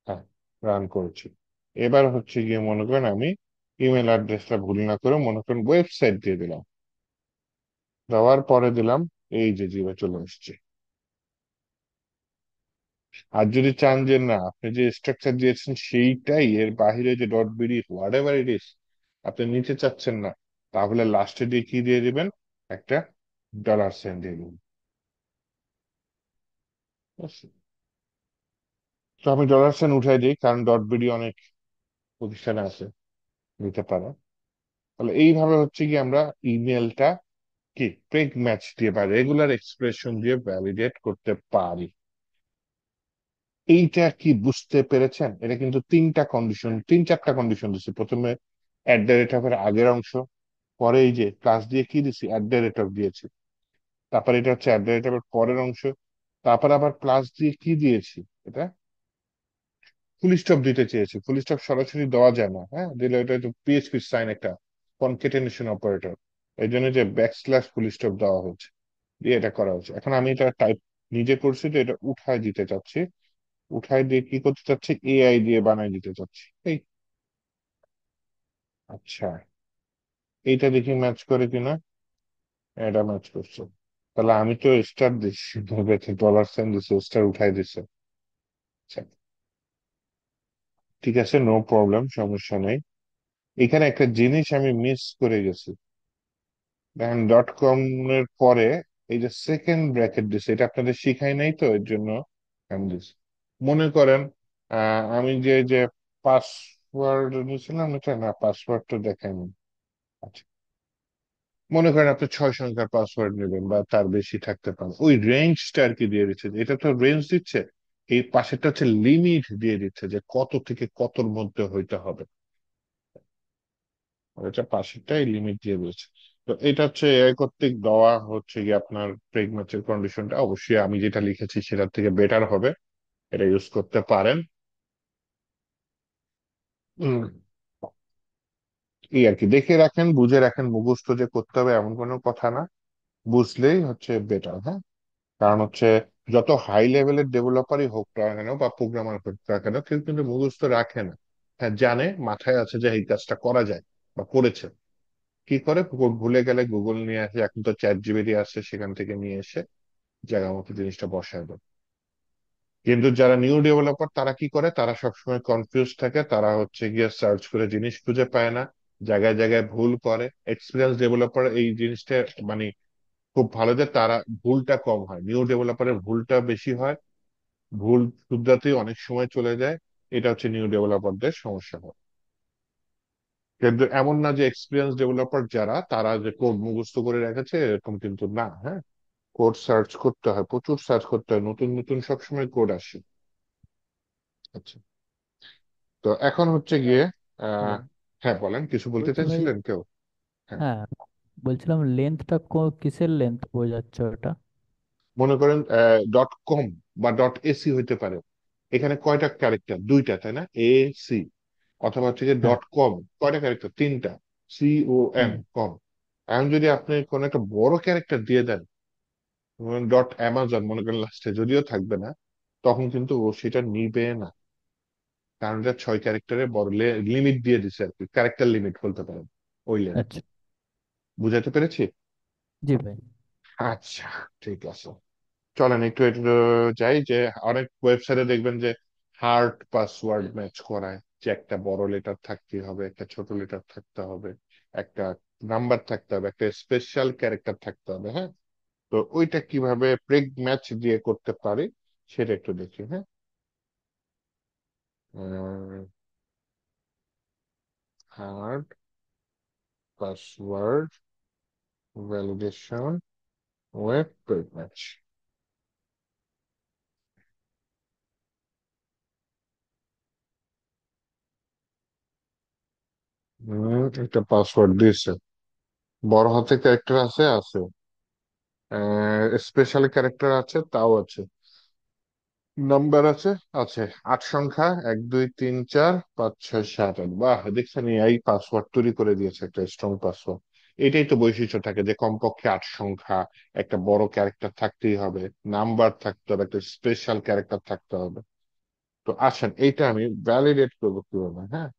হ্যাঁ রান করেছি। এবার হচ্ছে গিয়ে মনে করেন আমি ইমেল অ্যাড্রেসটা ভুল না করে মনে করেন ওয়েবসাইট দিয়ে দিলাম, দেওয়ার পরে দিলাম এই যে জিভে চলে এসছে। আর যদি চান যে না আপনি যে স্ট্রাকচার দিয়েছেন সেইটাই, এর বাহিরে যে .bd হোয়াট এভার ইট ইস আপনি নিতে চাচ্ছেন না, তাহলে লাস্টে দিয়ে কি দিয়ে দিবেন, একটা $সাইন দিয়ে দিবেন। বুঝছেন? তো আমি $সাইন উঠাই দিই, কারণ .bd অনেক প্রতিষ্ঠানে আছে, নিতে পারে। তাহলে এইভাবে হচ্ছে কি আমরা ইমেলটা কি প্রেগ ম্যাচ দিয়ে বা রেগুলার এক্সপ্রেশন দিয়ে ভ্যালিডেট করতে পারি। এইটা কি বুঝতে পেরেছেন? এটা কিন্তু তিনটা কন্ডিশন, তিন চারটা কন্ডিশন দিচ্ছে। প্রথমে অ্যাট দ্য রেট অফ এর আগের অংশ, পরে এই যে প্লাস দিয়ে কি দিছি, অ্যাট দ্য রেট অফ দিয়েছি, তারপরে এটা হচ্ছে অ্যাট দ্য রেট অফ এর পরের অংশ, তারপর আবার প্লাস দিয়ে কি দিয়েছি, এটা ফুল স্টপ দিতে চেয়েছি। ফুল স্টপ সরাসরি দেওয়া যায় না, হ্যাঁ, দিলে এটা তো পিএইচপি সাইন একটা কনকেটেনেশন অপারেটর, এই জন্য যে ব্যাক স্ল্যাশ ফুল স্টপ দেওয়া হচ্ছে, দিয়ে এটা করা হচ্ছে। এখন আমি এটা টাইপ নিজে করছি, তো এটা উঠায় দিতে চাচ্ছি। উঠায় দিয়ে কি করতে চাচ্ছি, এআই দিয়ে বানাই দিতে চাচ্ছি এই। আচ্ছা, এইটা দেখি ম্যাচ করে কিনা। এটা ম্যাচ করছে। তাহলে আমি তো স্টার দিচ্ছি, ডলার সাইন দিচ্ছি, স্টার উঠাই দিচ্ছে। আচ্ছা, ঠিক আছে, নো প্রবলেম, সমস্যা নেই। এখানে একটা জিনিস আমি মিস করে গেছি। দেখেন ডট কম এর পরে এই যে সেকেন্ড ব্র্যাকেট দিছে, এটা আপনাদের শিখাই নাই, তো এর জন্য আমি দিছি। মনে করেন আমি যে পাসওয়ার্ড নিয়েছিলাম, এটা না, পাসওয়ার্ড তো দেখাইনি। আচ্ছা, মনে করেন আপনি 6 সংখ্যার পাসওয়ার্ড নেবেন বা তার বেশি থাকতে পারে, ওই রেঞ্জটা আর কি দিয়ে দিচ্ছে। এটা তো রেঞ্জ দিচ্ছে, এই পাশেরটা হচ্ছে লিমিট দিয়ে দিচ্ছে যে কত থেকে কতর মধ্যে হইতে হবে। আর এটা পাশেরটাই লিমিট দিয়ে দিচ্ছে। তো এটা হচ্ছে এআই কর্তৃক দেওয়া হচ্ছে কি আপনার প্রেগ ম্যাচের কন্ডিশনটা অবশ্যই আমি যেটা লিখেছি সেটার থেকে বেটার হবে, এটা ইউজ করতে পারেন। উম, এই আর কি, দেখে রাখেন, বুঝে রাখেন, মুখস্থ যে করতে হবে এমন কোনো কথা না, বুঝলেই হচ্ছে বেটার। হ্যাঁ, কারণ হচ্ছে যত হাই লেভেলের ডেভেলপারই হোক না কেন বা প্রোগ্রামার হোক না কেন, কেউ কিন্তু মুখস্থ রাখে না। হ্যাঁ, জানে, মাথায় আছে যে এই কাজটা করা যায় বা করেছে। কি করে, ভুলে গেলে গুগল নিয়ে আসে, এখন তো চ্যাট জিপিটি আসছে, সেখান থেকে নিয়ে এসে জায়গা মতো জিনিসটা বসায় দেয়। কিন্তু যারা নিউ ডেভেলপার তারা কি করে, তারা সবসময় কনফিউজ থাকে, তারা হচ্ছে গিয়ে সার্চ করে জিনিস খুঁজে পায় না, জায়গায় জায়গায় ভুল করে। এক্সপিরিয়েন্স ডেভেলপার এই জিনিসটা মানে খুব ভালো যে তারা ভুলটা কম হয়, নিউ ডেভেলপারের ভুলটা বেশি হয়, ভুল শুধরাতেই অনেক সময় চলে যায়। এটা হচ্ছে নিউ ডেভেলপারদের সমস্যা হয়। কিন্তু এমন না যে এক্সপিরিয়েন্স ডেভেলপার যারা তারা যে কোড মুখস্থ করে রেখেছে, এরকম কিন্তু না। হ্যাঁ, কোড সার্চ করতে হয়, প্রচুর সার্চ করতে হয়, নতুন নতুন সবসময় কোড আসে। আচ্ছা, তো এখন হচ্ছে গিয়ে আহ হ্যালো। হ্যাঁ বলেন, কিছু বলতে বলছি ভাই, চাইছিলেন কেউ? হ্যাঁ, হ্যাঁ, বলছিলাম লেন্থটা কিসের লেন্থ বোঝাচ্ছে ওটা? মনে করেন ডট কম বা ডট এসি হইতে পারে। এখানে কয়টা ক্যারেক্টার, দুইটা, তাই না, এ সি। অথবা হচ্ছে যে হ্যাঁ। ডট কম, কয়টা ক্যারেক্টার, তিনটা, সি ও এম, হুম। কম। এখন যদি আপনি কোন একটা বড় ক্যারেক্টার দিয়ে দেন, ডট অ্যামাজন মনে করেন লাস্টে, যদিও থাকবে না, তখন কিন্তু ও সেটা নিবে না। কারণ এটা 6 ক্যারেক্টারের বড় লিমিট দিয়ে দিচ্ছে আর কি, ক্যারেক্টার লিমিট বলতে পারেন ওই লেন্থ। আচ্ছা। বুঝাতে পেরেছি? জি ভাই। আচ্ছা, ঠিক আছে, চলেন একটু একটু যাই। যে অনেক ওয়েবসাইটে দেখবেন যে হার্ড পাসওয়ার্ড ম্যাচ করায়, যে একটা বড় লেটার থাকতে হবে, একটা ছোট লেটার থাকতে হবে, একটা নাম্বার থাকতে হবে, একটা স্পেশাল ক্যারেক্টার থাকতে হবে। হ্যাঁ, তো ওইটা কিভাবে প্রেগ ম্যাচ দিয়ে করতে পারি সেটা একটু দেখি। হ্যাঁ, hard password validation web preg match. একটা পাসওয়ার্ড দিয়েছে, বড় হাতে ক্যারেক্টার আছে আছে, স্পেশাল ক্যারেক্টার আছে তাও আছে, নাম্বার আছে আছে, 8 সংখ্যা, 1 2 3 4 5 6 7 8। বাহ, দেখছেন, এই পাসওয়ার্ড তৈরি করে দিয়েছে, একটা স্ট্রং পাসওয়ার্ড। এটাই তো বৈশিষ্ট্য থাকে যে কমপক্ষে 8 সংখ্যা, একটা বড় ক্যারেক্টার থাকতেই হবে, নাম্বার থাকতে হবে, একটা স্পেশাল ক্যারেক্টার থাকতে হবে। তো আসেন এইটা আমি ভ্যালিডেট করবো কিভাবে। হ্যাঁ,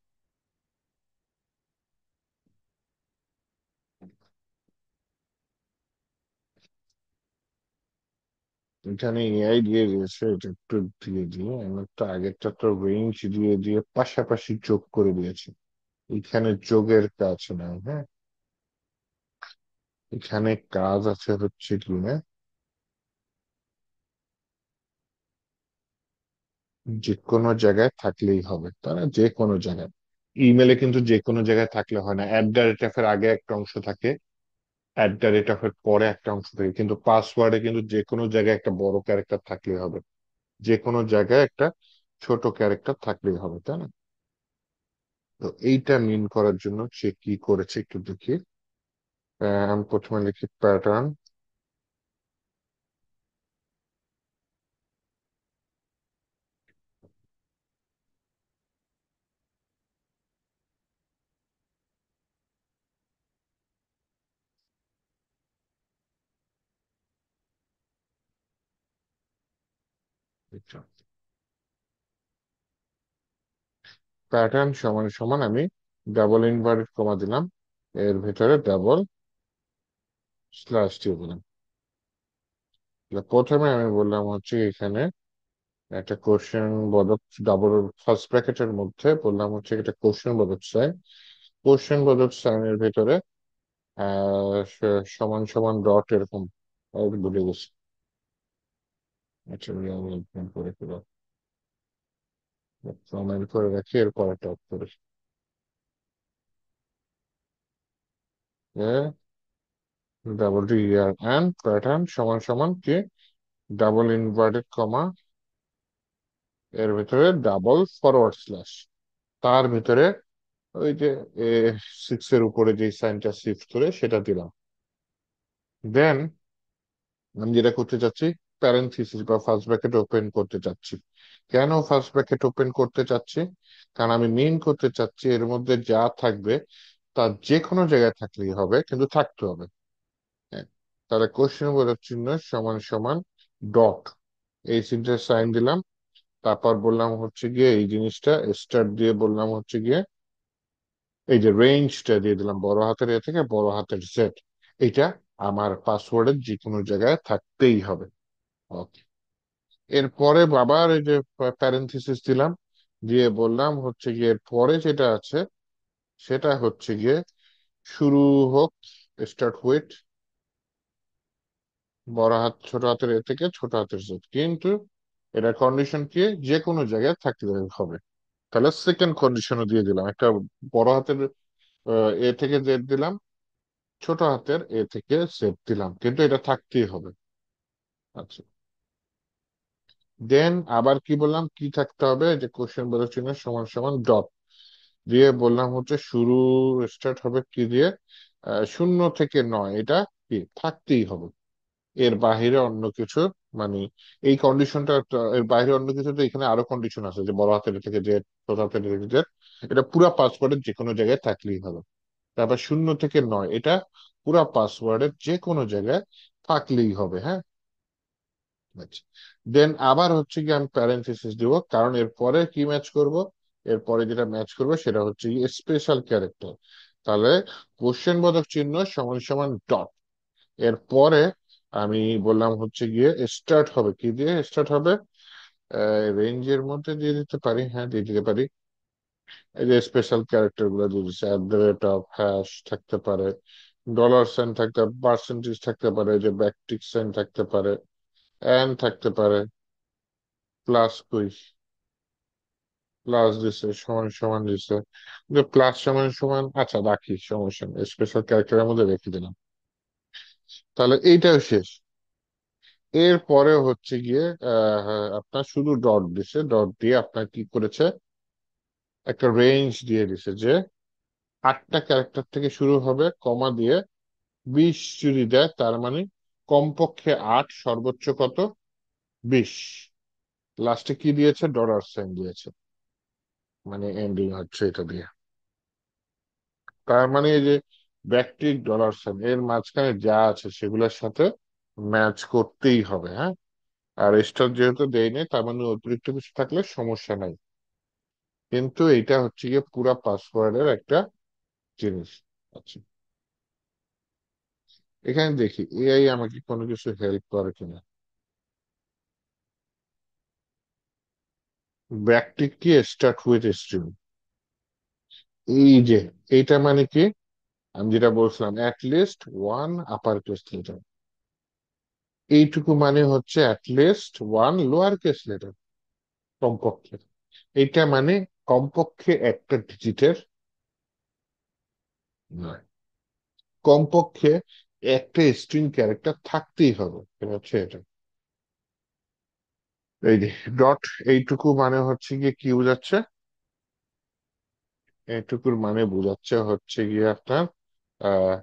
এখানে এআই দিয়ে দিয়েছে, এটা একটু দিয়ে দিয়ে আমার তো আগেরটা তো রেঞ্জ দিয়ে দিয়ে পাশাপাশি যোগ করে দিয়েছে। এখানে যোগের কাজ না। হ্যাঁ, এখানে কাজ আছে হচ্ছে কি না, যে কোনো জায়গায় থাকলেই হবে, তারা যে কোনো জায়গায়। ইমেলে কিন্তু যে কোনো জায়গায় থাকলে হয় না, অ্যাট দ্য রেট এর আগে একটা অংশ থাকে, অ্যাট দ্য রেট এর পরে একটা অংশ থাকে, কিন্তু পাসওয়ার্ডে কিন্তু যে কোনো জায়গায় একটা বড় ক্যারেক্টার থাকলেই হবে। যে কোনো জায়গায় একটা ছোট ক্যারেক্টার থাকলেই হবে, তাই না? তো এইটা মিন করার জন্য সে কি করেছে একটু দেখি। আমি প্রথমে লিখি প্যাটার্ন। প্যাটার্ন সমান সমান আমি ডাবল ইনভার্টেড কমা দিলাম, এর ভিতরে ডাবল স্ল্যাশ দিয়ে দিলাম। প্রথমে আমি বললাম হচ্ছে এখানে একটা কোশ্চেন বোধক, ডাবল ফার্স্ট ব্র্যাকেটের মধ্যে বললাম হচ্ছে এটা কোশ্চেন বোধক সাইন। কোশ্চেন বোধক সাইনের ভিতরে সমান সমান ডট এরকম ভুলে গেছি। আচ্ছা, আমি একদম করে ফেলো, কমেন্ট করে রাখি, এরপর টপ করে double T year and pattern সমান সমান কি ডাবল ইনভার্টেড কমা, এর ভিতরে ডাবল ফরওয়ার্ড স্ল্যাশ, তার ভিতরে ওই যে সিক্স এর উপরে যে সাইনটা শিফট করে সেটা দিলাম। দেন আমি যেটা করতে চাচ্ছি, প্যারেনথিসিস বা ফার্স্ট ব্র্যাকেট ওপেন করতে চাচ্ছি। কেন ফার্স্ট ব্র্যাকেট ওপেন করতে চাচ্ছি? কারণ আমি মিন করতে চাচ্ছি এর মধ্যে যা থাকবে তা যে কোনো জায়গায় থাকলেই হবে, কিন্তু থাকতে হবে। হ্যাঁ, তাহলে কোশ্চেন বোধক চিহ্ন সমান সমান ডট, এই তিনটে সাইন দিলাম। তারপর বললাম হচ্ছে গিয়ে এই জিনিসটা স্টার্ট দিয়ে বললাম হচ্ছে গিয়ে এই যে রেঞ্জটা দিয়ে দিলাম বড় হাতের এ থেকে বড় হাতের জেড। এটা আমার পাসওয়ার্ডের যে কোনো জায়গায় থাকতেই হবে। ওকে, এরপরে আবার এই যে প্যারেন্থেসিস দিলাম, দিয়ে বললাম হচ্ছে গিয়ে এর পরে যেটা আছে সেটা হচ্ছে গিয়ে শুরু হোক, স্টার্ট উইথ বড় হাত ছোট হাতের এ থেকে ছোট হাতের জেড, কিন্তু এটা কন্ডিশন কি যে কোনো জায়গায় থাকলে হবে। তাহলে সেকেন্ড কন্ডিশনও দিয়ে দিলাম, একটা বড় হাতের এ থেকে জেড দিলাম, ছোট হাতের এ থেকে জেড দিলাম, কিন্তু এটা থাকতেই হবে। আচ্ছা, দেন আবার কি বললাম, কি থাকতে হবে, যে কোশ্চেন বোধক চিহ্ন সমান সমান ডট দিয়ে বললাম হচ্ছে শুরু স্টার্ট হবে কি দিয়ে, শূন্য থেকে নয়, এটা কি থাকতেই হবে। এর বাহিরে অন্য কিছু, মানে এই কন্ডিশনটা, এর বাইরে অন্য কিছু, তো এখানে আরো কন্ডিশন আছে যে বড় হাতের থেকে যে ছোট হাতের থেকে যে, এটা পুরা পাসওয়ার্ডের যে কোনো জায়গায় থাকলেই হবে। তারপর শূন্য থেকে নয়, এটা পুরা পাসওয়ার্ডের যে কোনো জায়গায় থাকলেই হবে। হ্যাঁ, আচ্ছা, দেন আবার হচ্ছে কি আমি প্যারেন্থেসিস দিব, কারণ এরপরে কি ম্যাচ করব, এরপরে যেটা ম্যাচ করবে সেটা হচ্ছে স্পেশাল ক্যারেক্টার। তাহলে কোশ্চেন বোধক চিহ্ন সমান সমান ডট, এরপরে আমি বললাম হচ্ছে গিয়ে স্টার্ট হবে কি দিয়ে, স্টার্ট হবে রেঞ্জের মধ্যে দিয়ে দিতে পারি, হ্যাঁ দিয়ে দিতে পারি। এই যে স্পেশাল ক্যারেক্টার গুলো দিয়ে দিচ্ছে, at the rate of hash থাকতে পারে, ডলার সাইন থাকতে পারে, পার্সেন্টেজ থাকতে পারে, যে ব্যাকটিক সাইন থাকতে পারে, এন্ড থাকতে পারে, প্লাস কুইজ, প্লাস দিছে, সমান সমান দিছে, প্লাস সমান সমান, আচ্ছা রাখি, সমস্যা নেই, স্পেশাল ক্যারেক্টারের মধ্যে রেখে দিলাম। তাহলে এইটাও শেষ। এরপরে হচ্ছে গিয়ে আপনার শুধু ডট দিছে, ডট দিয়ে আপনার কি করেছে, একটা রেঞ্জ দিয়ে দিছে যে আটটা ক্যারেক্টার থেকে শুরু হবে, কমা দিয়ে 20 যদি দেয় তার মানে কমপক্ষে 8, সর্বোচ্চ কত, 20। লাস্টে কি দিয়েছে, ডলার সাইন দিয়েছে, মানে এন্ডিং হচ্ছে এটা দিয়ে। তার মানে এই যে ব্যাকটিক ডলার সাইন এর মাঝখানে যা আছে সেগুলোর সাথে ম্যাচ করতেই হবে। হ্যাঁ, আর স্টার যেহেতু দেয়নি তার মানে অতিরিক্ত কিছু থাকলে সমস্যা নাই, কিন্তু এটা হচ্ছে গিয়ে পুরা পাসওয়ার্ডের একটা জিনিস। আচ্ছা, এখানে দেখি এআই আমাকে কোনো কিছু হেল্প করে কিনা। ব্যাকটিক কি স্টার্ট উইথ স্ট্রিং, এই যে এইটা মানে কি, আমি যেটা বলছিলাম list one upper case letter, এইটুকু মানে হচ্ছে list one lower case letter, কমপক্ষে। এইটা মানে কমপক্ষে একটা ডিজিটের নয়, কমপক্ষে একটা স্ট্রিং ক্যারেক্টার থাকতেই হবে, এটা হচ্ছে এটা। এই যে ডট, এইটুকু মানে হচ্ছে গিয়ে কি বোঝাচ্ছে? এইটুকুর মানে বোঝাচ্ছে হচ্ছে গিয়ে আপনার আহ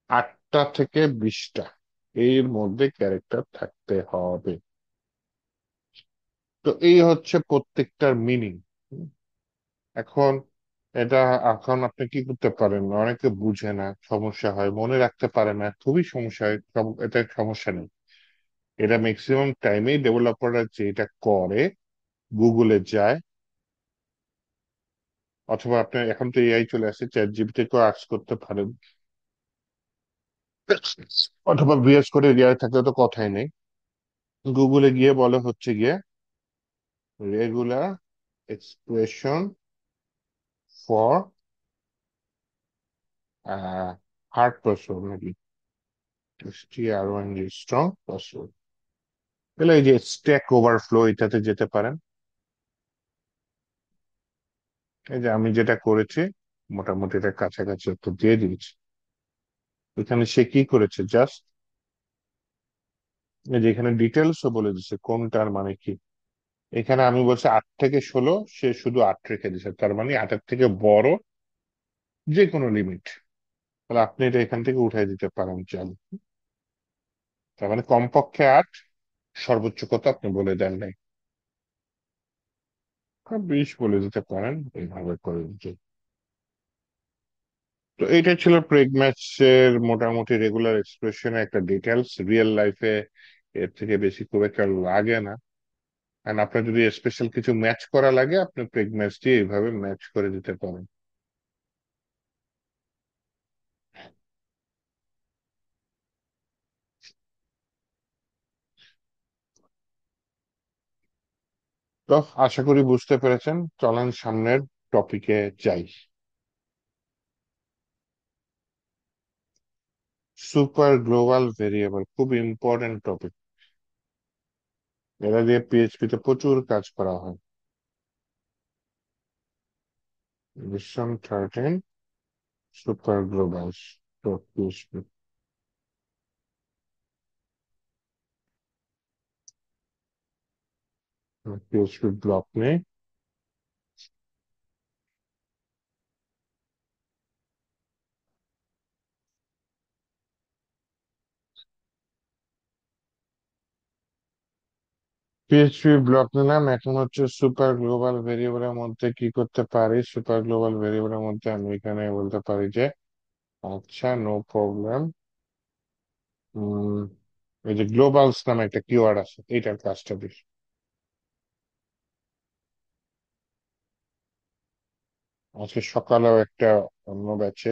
8টা থেকে 20টা এর মধ্যে ক্যারেক্টার থাকতে হবে। তো এই হচ্ছে প্রত্যেকটার মিনিং। এখন এটা, এখন আপনি কি করতে পারেন, অনেকে বুঝে না, সমস্যা হয়, মনে রাখতে পারে না, খুবই সমস্যা হয়, এটা সমস্যা নেই। এটা ম্যাক্সিমাম টাইমেই ডেভেলপাররা যেটা করে, গুগলে যায়, অথবা আপনি এখন তো এআই চলে আসছে, চ্যাট জিপিটি কেও আস্ক করতে পারেন, অথবা ভিএস করে এআই থাকলে তো কথাই নেই। গুগলে গিয়ে বলে হচ্ছে গিয়ে regular expression for hard password নাকি, STRONG স্ট্রং পাসওয়ার্ড। তাহলে এই যে স্ট্যাক ওভারফ্লো, এটাতে যেতে পারেন। এই যে আমি যেটা করেছি, মোটামুটি এটা কাছাকাছি একটু দিয়ে দিয়েছি। এখানে সে কি করেছে, জাস্ট এই যে এখানে ডিটেলসও বলে দিচ্ছে কোনটার মানে কি। এখানে আমি বলছি 8 থেকে 16, সে শুধু 8 রেখে দিচ্ছে, তার মানে 8-এর থেকে বড় যে কোনো লিমিট। তাহলে আপনি এটা এখান থেকে উঠাই দিতে পারেন, চাল। তার মানে কমপক্ষে 8, সর্বোচ্চ কত আপনি বলে দেন নাই, 20 বলে দিতে পারেন, এইভাবে করে দিতে। তো এইটা ছিল প্রেগ ম্যাচের মোটামুটি রেগুলার এক্সপ্রেশনের একটা ডিটেলস। রিয়েল লাইফে এর থেকে বেশি খুব একটা লাগে না। আর আপনার যদি স্পেশাল কিছু ম্যাচ করা লাগে, আপনি প্রেগ ম্যাচ দিয়ে এইভাবে ম্যাচ করে দিতে পারেন। তো আশা করি বুঝতে পেরেছেন, চলেন সামনের টপিকে যাই। সুপার গ্লোবাল ভেরিয়েবল খুব ইম্পর্টেন্ট টপিক। এরা দিয়ে পিএইচপি তে প্রচুর কাজ করা হয়। Version 13 super global dot PHP. PHP block নেই। পিএইচপি ব্লক নিলাম, এখন হচ্ছে সুপার গ্লোবাল ভেরিয়েবলের মধ্যে কি করতে পারি। সুপার গ্লোবাল ভেরিয়েবলের মধ্যে আমি এখানে বলতে পারি যে আচ্ছা, নো প্রবলেম, এই যে গ্লোবালস নামে একটা কিওয়ার্ড আছে, এইটার কাজটা বেশি। আজকে সকালেও একটা অন্য ব্যাচে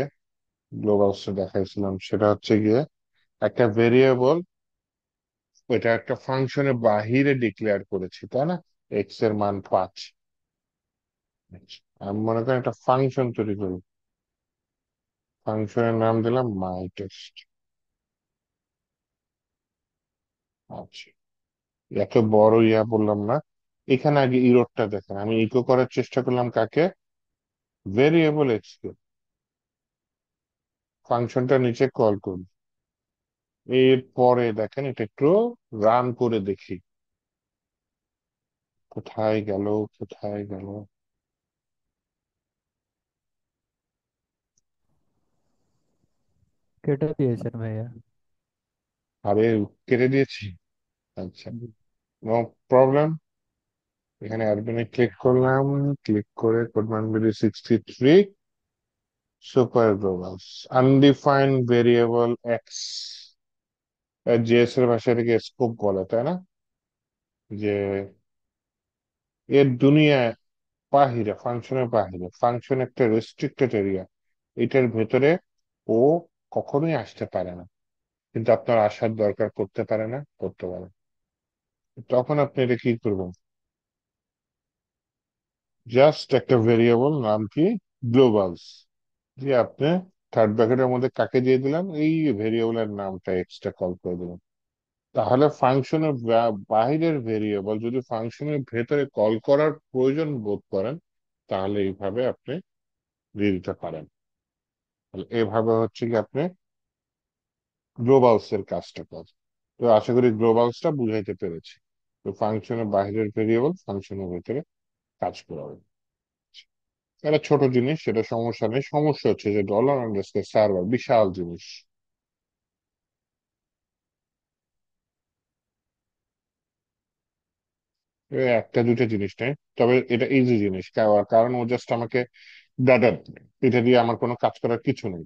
গ্লোবালস দেখাইছিলাম, সেটা হচ্ছে গিয়ে একটা ভেরিয়েবল, ওইটা একটা ফাংশনের বাহিরে ডিক্লেয়ার করেছি, তাই না? এক্স এর মান 5। আমি মনে করেন একটা ফাংশন তৈরি করি, ফাংশনের নাম দিলাম মাই টেস্ট। আচ্ছা, এত বড় ইয়া বললাম না। এখানে আগে ইরোরটা দেখেন, আমি ইকো করার চেষ্টা করলাম কাকে, ভেরিয়েবল এক্স কে। ফাংশনটা নিচে কল করি, এরপরে দেখেন এটা একটু রান করে দেখি, কোথায় গেল, কোথায় গেল। কেটে দিয়েছেন ভাইয়া। আরে কেটে দিয়েছি, আচ্ছা, জি। No problem. এখানে অ্যাডমিনে ক্লিক করলাম, ক্লিক করে কোড মানবিডি 63 super globals undefined variable X. JS এর ভাষায় এটাকে স্কোপ বলে, তাই না? যে এর দুনিয়ায় বাহিরে, ফাংশনের বাহিরে, ফাংশন একটা রেস্ট্রিক্টেড এরিয়া, এটার ভেতরে ও কখনোই আসতে পারে না। কিন্তু আপনার আসার দরকার, করতে পারে না, করতে পারে। তখন আপনি এটা কি করবেন, জাস্ট একটা ভেরিয়েবল নাম কি, গ্লোবালস, যে আপনি থার্ড ব্র্যাকেটের মধ্যে কাকে দিয়ে দিলাম, এই ভেরিয়েবলের নামটা এক্সট্রা কল করে দিলাম। তাহলে ফাংশনের বাহিরের ভেরিয়েবল যদি ফাংশনের ভেতরে কল করার প্রয়োজন বোধ করেন, তাহলে এইভাবে আপনি দিয়ে দিতে পারেন। তাহলে এভাবে হচ্ছে কি আপনি গ্লোবালস এর কাজটা করেন। তো আশা করি গ্লোবালসটা বুঝাইতে পেরেছি। তো ফাংশনের বাইরের ভেরিয়েবল ফাংশনের ভিতরে কাজ করাবে। এটা ছোট জিনিস, সেটা সমস্যা নেই। সমস্যা হচ্ছে যে ডলার আন্ডারস্কোর সার্ভার বিশাল জিনিস। এ একটা দুইটা জিনিস নেই, তবে এটা ইজি জিনিস। কারণ ও জাস্ট আমাকে ডাটা, এটা দিয়ে আমার কোনো কাজ করার কিছু নেই।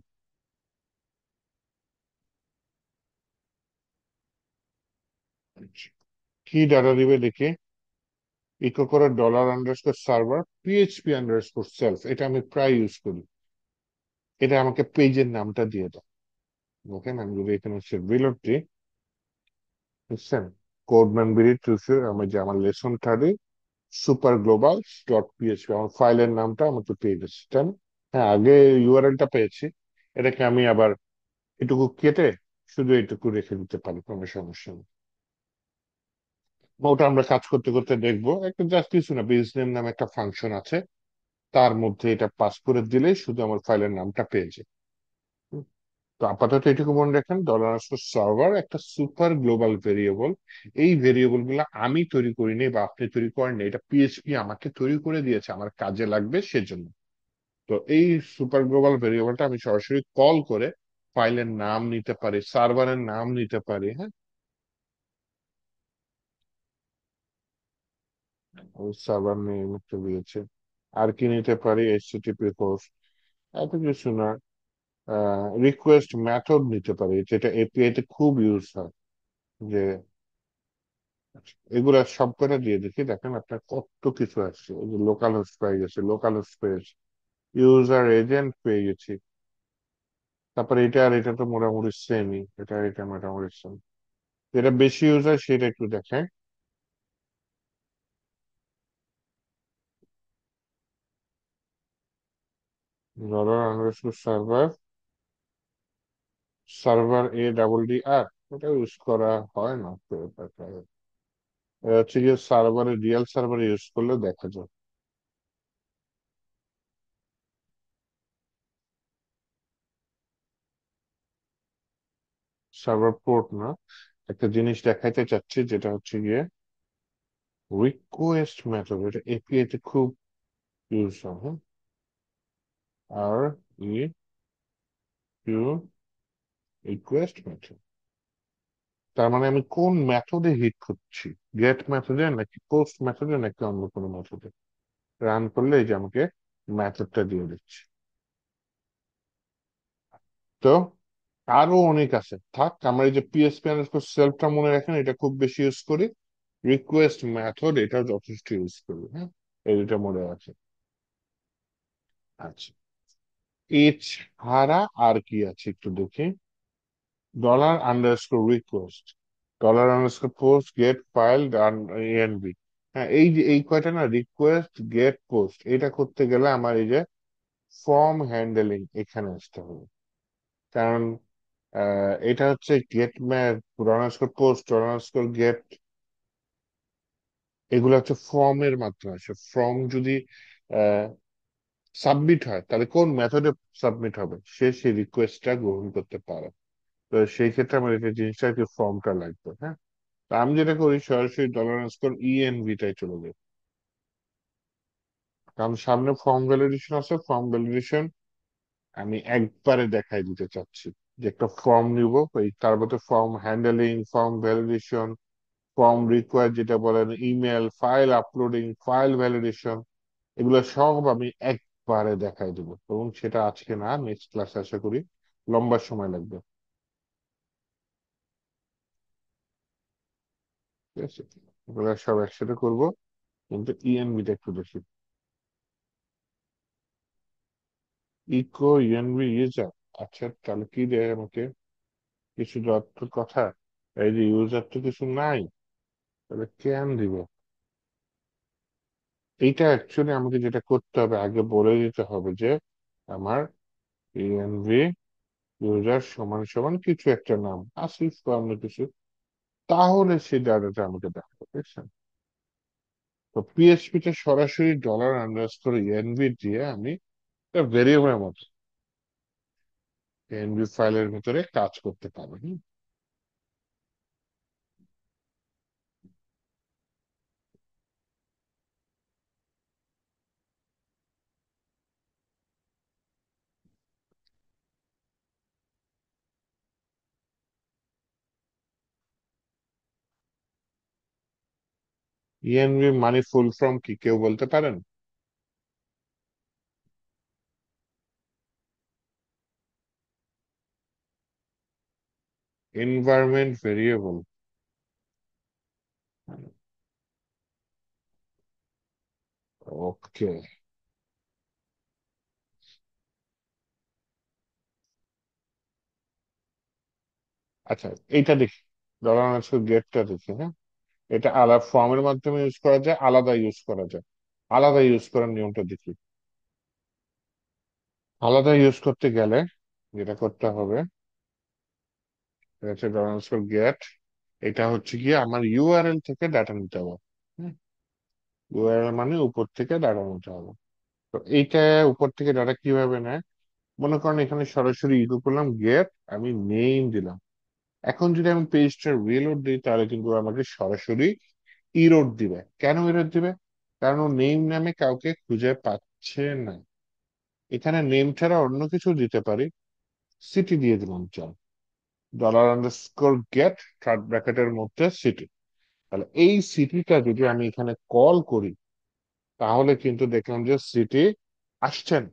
কি ডাটা দিবে দেখি। ইকো করে dollar underscore server PHP underscore self, এটা আমি প্রায় ইউজ করি। এটা আমাকে পেজের নামটা দিয়ে দাও। ওকে, আমি যদি এখানে হচ্ছে রিলোড দিই, বুঝছেন, কোডম্যান বিডি টুসে আমি যে আমার লেসন থার্ডে সুপার গ্লোবাল ডট পিএইচপি আমার ফাইলের নামটা আমাকে পেয়ে গেছে, তাই না? হ্যাঁ, আগে ইউআরএলটা পেয়েছি। এটাকে আমি আবার এটুকু কেটে শুধু এটুকু রেখে দিতে পারি, কোনো সমস্যা নেই। ওটা আমরা কাজ করতে করতে দেখবো। একটা জাস্ট কিছু না, বিজনেস নামে একটা ফাংশন আছে, তার মধ্যে এটা পাস করে দিলেই শুধু আমার ফাইলের নামটা পেয়ে যায়। হুম। তো আপাতত এটুকু মনে রাখেন, ডলার সার্ভার একটা সুপার গ্লোবাল ভেরিয়েবল। এই ভেরিয়েবল গুলো আমি তৈরি করিনি বা আপনি তৈরি করেননি, এটা পিএইচপি আমাকে তৈরি করে দিয়েছে, আমার কাজে লাগবে সেজন্য। তো এই সুপার গ্লোবাল ভেরিয়েবলটা আমি সরাসরি কল করে ফাইলের নাম নিতে পারি, সার্ভারের নাম নিতে পারি। হ্যাঁ, ওই সার্ভার নেম একটু দিয়েছে। আর কি নিতে পারি, এইচটিটিপি হোস্ট, এত কিছু না। রিকোয়েস্ট মেথড নিতে পারি, যেটা এপিআই তে খুব ইউজ হয়। যে এগুলা সব করে দিয়ে দেখি, দেখেন আপনার কত কিছু আসছে। এই যে লোকাল হোস্ট পেয়ে গেছে, লোকাল হোস্ট পেয়েছি, ইউজার এজেন্ট পেয়ে গেছি। তারপরে এটা আর এটা তো মোটামুটি সেমই, এটা আর এটা মোটামুটি সেম। যেটা বেশি ইউজ হয় সেটা একটু দেখায়। ডলার আন্ডারস্কোর সার্ভার, সার্ভার এ ডাবল ডি আর, ওটা ইউজ করা হয় না তো। এটা হচ্ছে গিয়ে সার্ভারে, রিয়েল সার্ভারে ইউজ করলে দেখা যায়। সার্ভার পোর্ট না, একটা জিনিস দেখাইতে চাচ্ছি, যেটা হচ্ছে গিয়ে রিকোয়েস্ট মেথড। এটা এপিআই তে খুব ইউজ হয়। হ্যাঁ, আর ই ইউ রিকোয়েস্ট মেথড, তার মানে আমি কোন মেথডে হিট করছি, গেট মেথডে নাকি পোস্ট মেথডে নাকি অন্য কোনো মেথডে। রান করলে এই যে আমাকে মেথডটা দিয়ে দিচ্ছে। তো আরো অনেক আছে, থাক। আমরা এই যে পিএসপি আন্ডারস্কোর সেলফটা মনে রাখেন, এটা খুব বেশি ইউজ করি। রিকোয়েস্ট মেথড এটা যথেষ্ট ইউজ করি। হ্যাঁ, এই দুটা মনে আছে। আচ্ছা, এছাড়া আর কি আছে একটু দেখি। Dollar underscore request, dollar underscore post get file NB. হ্যাঁ, এই যে এই কয়টা না, রিকোয়েস্ট গেট পোস্ট, এটা করতে গেলে আমার এই যে ফর্ম হ্যান্ডেলিং এখানে আসতে হবে। কারণ এটা হচ্ছে get map, dollar underscore post, dollar underscore get, এগুলো হচ্ছে ফর্মের মাধ্যমে আসে। ফর্ম যদি সাবমিট হয়, তাহলে কোন মেথডে সাবমিট হবে সে সেই রিকোয়েস্টটা গ্রহণ করতে পারে। তো সেই ক্ষেত্রে আমার এটা জিনিসটা কি, ফর্মটা লাগবে। হ্যাঁ, তো আমি যেটা করি, সরাসরি ডলার আন্ডারস্কোর ইএনভি টাই চলে যাই। কারণ সামনে ফর্ম ভ্যালিডেশন আছে, ফর্ম ভ্যালিডেশন আমি একবারে দেখাই দিতে চাচ্ছি। যে একটা ফর্ম নিব, ওই তার মধ্যে form handling, form validation, form require যেটা বলেন, email, file uploading, file validation, এগুলো সব আমি একবারে দেখাই দেবো। এবং সেটা আজকে না, নেক্সট ক্লাসে আশা করি। লম্বা সময় লাগবে। ঠিক আছে, এগুলো সব একসাথে করবো। কিন্তু ইএনভিটা একটু দেখি। ইকো ইএনভি ইউজার, আচ্ছা তাহলে কি দেয় আমাকে, কিছু যত কথা। এই যে ইউজার তো কিছু নাই, তাহলে কেন দিব। এইটা অ্যাকচুয়ালি আমাকে যেটা করতে হবে, আগে বলে দিতে হবে যে আমার ইএনভি ইউজার সমান সমান কিছু একটা নাম আসিফ বা অন্য কিছু, তাহলে সেই ডাটাটা আমাকে দেখাবে, বুঝছেন? তো পিএইচপি তে সরাসরি ডলার আন্ডারস্কোর ইএনভি দিয়ে আমি ভেরিয়েবলের মতো এনভি ফাইলের ভিতরে কাজ করতে পারবো। ইএনভি মানে ফুল ফর্ম কি কেউ বলতে পারেন? Environment variable. ওকে। আচ্ছা, এইটা দেখি, ধরুন আজকে গেটটা দেখি, হ্যাঁ। এটা আলাদা ফর্মের মাধ্যমে ইউজ করা যায়, আলাদা ইউজ করা যায়। আলাদা ইউজ করার নিয়মটা দেখি। আলাদা ইউজ করতে গেলে যেটা করতে হবে, এটা হচ্ছে ধরুন গেট, এটা হচ্ছে গিয়ে আমার ইউআরএল থেকে ডাটা নিতে হবে। ইউআরএল মানে উপর থেকে ডাটা নিতে হবে। তো এইটা উপর থেকে ডাটা কিভাবে নেয়? মনে করেন এখানে সরাসরি ইকো করলাম গেট, আমি নেম দিলাম। এখন যদি আমি পেজটা রিলোড দিই তাহলে কিন্তু আমাকে সরাসরি ইরোড দিবে। কেন ইরোড দিবে? কারণ ও নেম নামে কাউকে খুঁজে পাচ্ছে না। এখানে নেম ছাড়া অন্য কিছু দিতে পারি। সিটি দিয়ে দিলাম, চল, $_ থার্ড ব্র্যাকেটের মধ্যে সিটি। তাহলে এই সিটিটা যদি আমি এখানে কল করি, তাহলে কিন্তু দেখলাম যে সিটি আসছেন।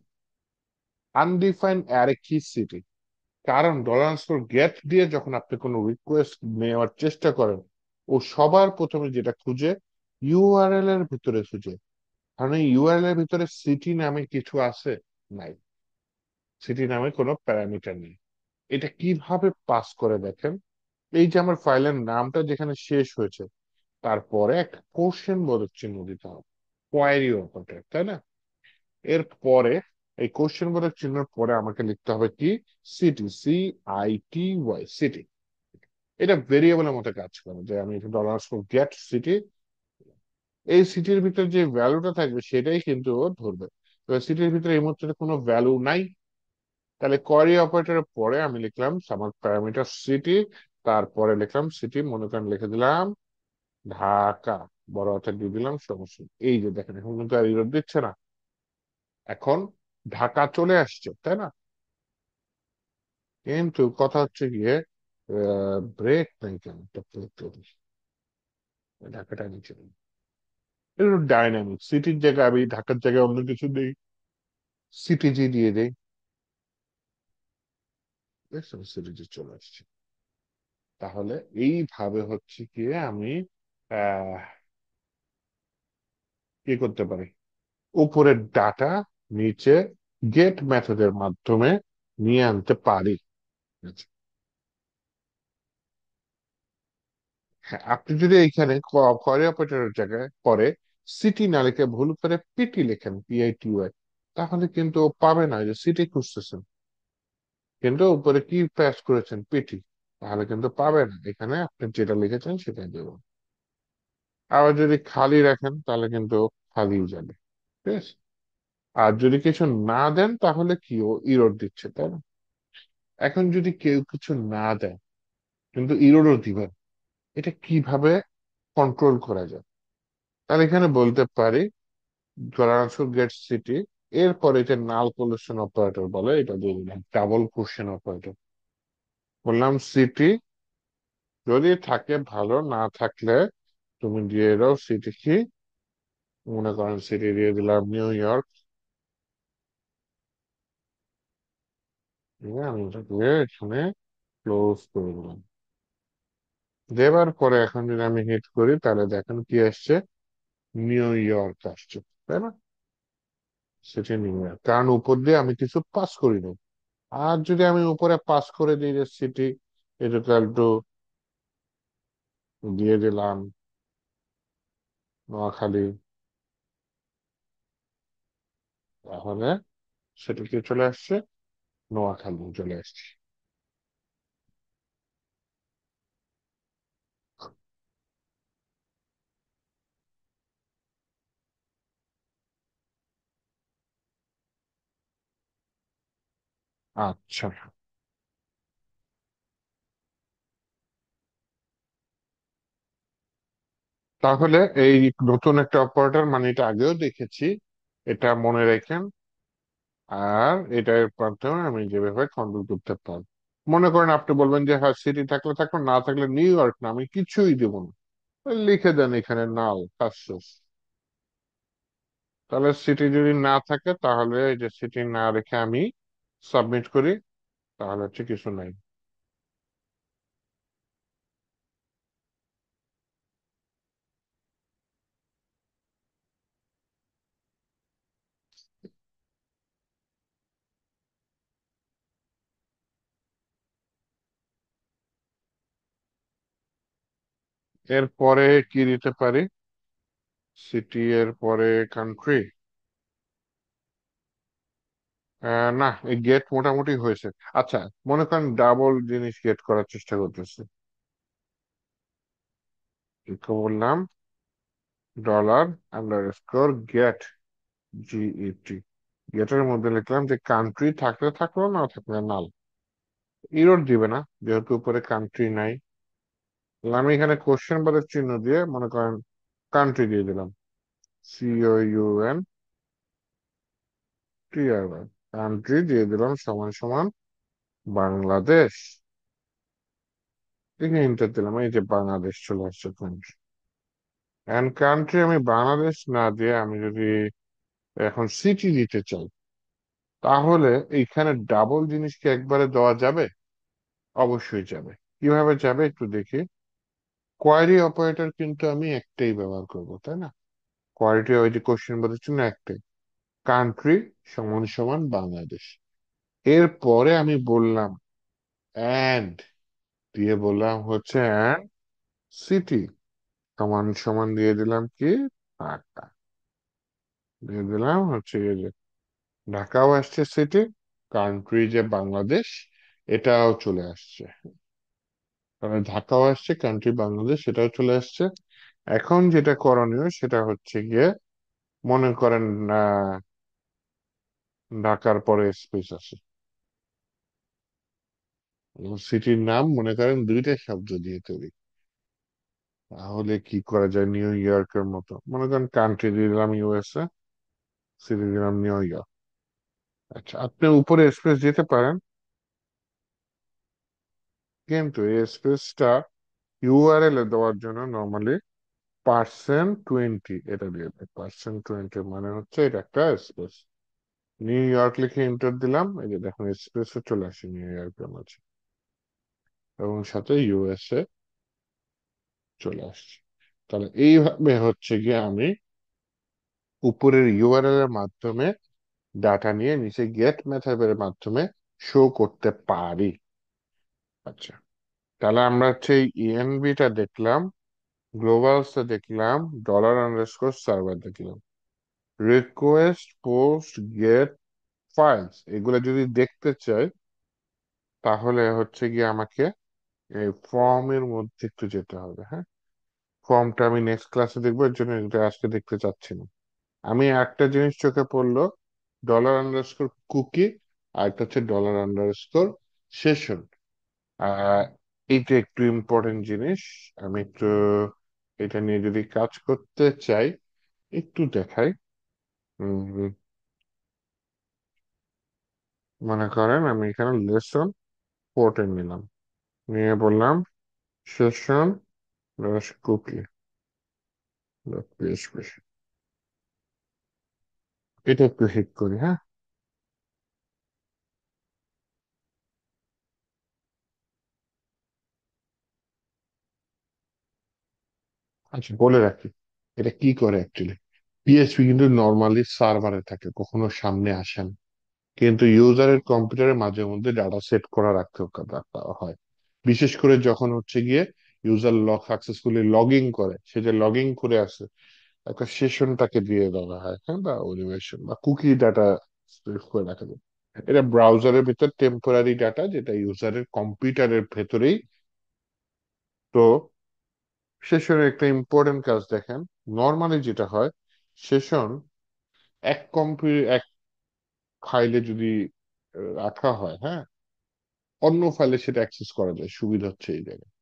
আনডিফাইন্ড অ্যারে কি সিটি? কারণ $_ দিয়ে যখন আপনি কোনো রিকোয়েস্ট নেওয়ার চেষ্টা করেন, ও সবার প্রথমে যেটা খুঁজে ইউআরএল এর ভিতরে খুঁজে। কারণ এই ইউআরএল এর ভিতরে সিটি নামে কিছু আছে? নাই। সিটি নামে কোনো প্যারামিটার নেই। এটা কিভাবে পাস করে দেখেন। এই যে আমার ফাইলের নামটা যেখানে শেষ হয়েছে, তারপরে একটা কোশ্চেন বোধক চিহ্ন দিতে হবে, কোয়ারি অপারেটর, তাই না? এর পরে এই কোশ্চেন বোধক চিহ্নের পরে আমাকে লিখতে হবে কি? City, CITY, city. এটা ভেরিয়েবলের মতো কাজ করে, যে আমি $_ সিটি, এই সিটির ভিতরে যে ভ্যালুটা থাকবে সেটাই কিন্তু ও ধরবে। তো সিটির ভিতরে এই মুহূর্তে কোনো ভ্যালু নাই। তাহলে কোয়ারি অপারেটরের পরে আমি লিখলাম আমার প্যারামিটার সিটি, তারপরে লিখলাম সিটি, মনে করেন লিখে দিলাম ঢাকা, বড় হাতে দিয়ে দিলাম, সমস্যা নেই। এই যে দেখেন এখন কিন্তু আর এরর দিচ্ছে না। এখন ঢাকা চলে আসছে, তাই না? কিন্তু কথা হচ্ছে গিয়ে ব্রেক নাই কেন? ঢাকাটা নিচে নেই। এটা ডাইনামিক, সিটির জায়গায় আমি ঢাকার জায়গায় অন্য কিছু দিই, সিটিজি দিয়ে দেই, দেখছেন সিটিজি চলে আসছে। তাহলে এইভাবে হচ্ছে গিয়ে আমি আহ কি করতে পারি, উপরের ডাটা নিচে গেট মেথডের মাধ্যমে নিয়ে আনতে পারি। আচ্ছা, হ্যাঁ, আপনি যদি এইখানে কোয়ারি অপারেটরের জায়গায় পরে সিটি না লিখে ভুল করে পিটি লেখেন, PITY, তাহলে কিন্তু ও পাবে না যে সিটি খুঁজতেছেন, কিন্তু উপরে কি প্রেস করেছেন, পিটি, তাহলে কিন্তু পাবে না। এখানে আপনি যেটা লিখেছেন সেটাই দেবেন। আবার যদি খালি রাখেন তাহলে কিন্তু খালি যাবে। ঠিক আছে? আর যদি কিছু না দেন তাহলে কি ও ইরর দিচ্ছে, তাই না? এখন যদি কেউ কিছু না দেয় কিন্তু ইররও দিবেন, এটা কিভাবে কন্ট্রোল করা যায়? তাহলে এখানে বলতে পারি গেট সিটি, এরপরে এটা নাল কোলেশন অপারেটর বলে, এটা দিয়ে দিলাম ডাবল কোশ্চেন অপারেটর। বললাম সিটি, যদি থাকে ভালো, না থাকলে তুমি দিয়ে দাও সিটি কি, মনে করেন সিটি দিয়ে দিলাম নিউ ইয়র্ক। ঠিক আছে? আমি এটা দিয়ে এখানে ক্লোজ করে দিলাম। দেবার পরে এখন যদি আমি হিট করি তাহলে দেখেন কি আসছে, নিউ ইয়র্ক আসছে, তাই না? সিটি নিউ ইয়র্ক, কারণ উপর দিয়ে আমি কিছু পাস করিনি। আর যদি আমি উপরে পাস করে দিই যে সিটি ইকুয়াল টু, দিয়ে দিলাম নোয়াখালী, তাহলে সেটা কি চলে আসছে, নোয়াখালী চলে আসছে। আচ্ছা, তাহলে এই নতুন একটা অপারেটর, মানে এটা আগেও দেখেছি, এটা মনে রাখেন। আর এটার মাধ্যমে আমি যেভাবে কন্ট্রোল করতে পারবো, মনে করেন আপনি বলবেন যে হ্যাঁ সিটি থাকলে থাকলো, না থাকলে নিউ ইয়র্ক না, আমি কিছুই দেবো না। লিখে দেন এখানে নাল, কাজ শেষ। তাহলে সিটি যদি না থাকে তাহলে এই যে সিটি না রেখে আমি সাবমিট করি, তাহলে হচ্ছে কিছু নাই। এরপরে কি দিতে পারি? সিটি এর পরে কান্ট্রি। না, এই গেট মোটামুটি হয়েছে। আচ্ছা, মনে করেন ডাবল জিনিস গেট করার চেষ্টা করতেছি। কি বললাম? Dollar underscore get, GET. গেটের মধ্যে লিখলাম যে কান্ট্রি থাকলে থাকলো, না থাকলে নাল। ইরর দিবে না, যেহেতু উপরে কান্ট্রি নাই। তাহলে আমি এখানে কোশ্চেন বাদের চিহ্ন দিয়ে মনে করেন কান্ট্রি দিয়ে দিলাম, COUNTRY। কান্ট্রি দিয়ে দিলাম সমান সমান বাংলাদেশ। এখানে এন্টার দিলাম, এই যে বাংলাদেশ চলে আসছে কান্ট্রি। এন্ড কান্ট্রি আমি বাংলাদেশ না দিয়ে আমি যদি এখন সিটি দিতে চাই, তাহলে এইখানে ডাবল জিনিস কি একবারে দেওয়া যাবে? অবশ্যই যাবে। কিভাবে যাবে একটু দেখি। কোয়ারি অপারেটর কিন্তু আমি একটাই ব্যবহার করব, তাই না? কোয়ারিটি ওই যে কোশ্চেন বলেছি না, একটাই। কান্ট্রি সমান সমান বাংলাদেশ। এরপরে আমি বললাম অ্যান্ড, দিয়ে বললাম হচ্ছে অ্যান্ড সিটি সমান সমান দিয়ে দিলাম কি, ঢাকা। দিয়ে দিলাম হচ্ছে এই যে ঢাকাও আসছে সিটি, কান্ট্রি যে বাংলাদেশ এটাও চলে আসছে। তাহলে ঢাকাও আসছে, কান্ট্রি বাংলাদেশ সেটাও চলে আসছে। এখন যেটা করণীয় সেটা হচ্ছে গিয়ে, মনে করেন ঢাকার পরে স্পেস আছে, সিটির নাম মনে করেন দুইটা শব্দ দিয়ে তৈরি। তাহলে কি করা যায়? নিউ ইয়র্কের মতো মনে করেন কান্ট্রি দিয়ে দিলাম ইউএসএ, সিটি দিলাম নিউ ইয়র্ক। আচ্ছা, আপনি উপরে স্পেস দিতে পারেন, কিন্তু এই স্পেসটা ইউআরএল এ দেওয়ার জন্য নর্মালি %20 এটা দিয়ে দেয়। %20 মানে হচ্ছে এটা একটা স্পেস। নিউ ইয়র্ক লিখে এন্টার দিলাম, এই যে দেখুন স্পেসও চলে আসে নিউ ইয়র্কের মাঝে, এবং সাথে ইউএসএ চলে আসছে। তাহলে এইভাবে হচ্ছে গিয়ে আমি উপরের ইউআরএল এর মাধ্যমে ডাটা নিয়ে নিচে গেট মেথডের মাধ্যমে শো করতে পারি। আচ্ছা, তাহলে আমরা হচ্ছে ইএনবিটা দেখলাম, গ্লোবালসটা দেখলাম, ডলার আন্ডারস্কোর সার্ভার দেখলাম। রিকোয়েস্ট, পোস্ট, গেট, ফাইলস এগুলো যদি দেখতে চাই, তাহলে হচ্ছে গিয়ে আমাকে এই ফর্মের মধ্যে একটু যেতে হবে। হ্যাঁ, ফর্মটা আমি নেক্সট ক্লাসে দেখবো, এর জন্য এটা আজকে দেখতে চাচ্ছি না। আমি একটা জিনিস চোখে পড়লো, ডলার আন্ডারস্কোর কুকি, আর একটা হচ্ছে ডলার আন্ডারস্কোর সেশন। আহ এইটা একটু ইম্পর্টেন্ট জিনিস। আমি একটু এটা নিয়ে যদি কাজ করতে চাই, একটু দেখাই। উম, মনে করেন আমি এখানে লেসন 14 নিলাম, নিয়ে বললাম সেশন কুকি পিএইচপি। এটা একটু হিট করি, হ্যাঁ। আচ্ছা, বলে রাখি এটা কি করে অ্যাকচুয়ালি। পিএইচপি কিন্তু নর্মালি সার্ভারে থাকে, কখনো সামনে আসে না। কিন্তু ইউজারের কম্পিউটারে মাঝে মধ্যে ডাটা সেট করা রাখতে হয়। বিশেষ করে যখন হচ্ছে গিয়ে ইউজার সাকসেসফুলি লগ ইন করে, সে যে লগ ইন করে আসে, একটা সেশন তাকে দিয়ে দেওয়া হয়, হ্যাঁ, বা অনিমেশন বা কুকি ডাটা করে রাখা যায়। এটা ব্রাউজারের ভিতর টেম্পোরারি ডাটা, যেটা ইউজারের কম্পিউটারের ভেতরেই। তো সেশনের একটা ইম্পর্টেন্ট কাজ দেখেন। নর্মালি যেটা হয়, সেশন এক ফাইলে যদি রাখা হয়, হ্যাঁ, অন্য ফাইলে সেটা অ্যাক্সেস করা যায়, সুবিধা হচ্ছে এই জায়গায়।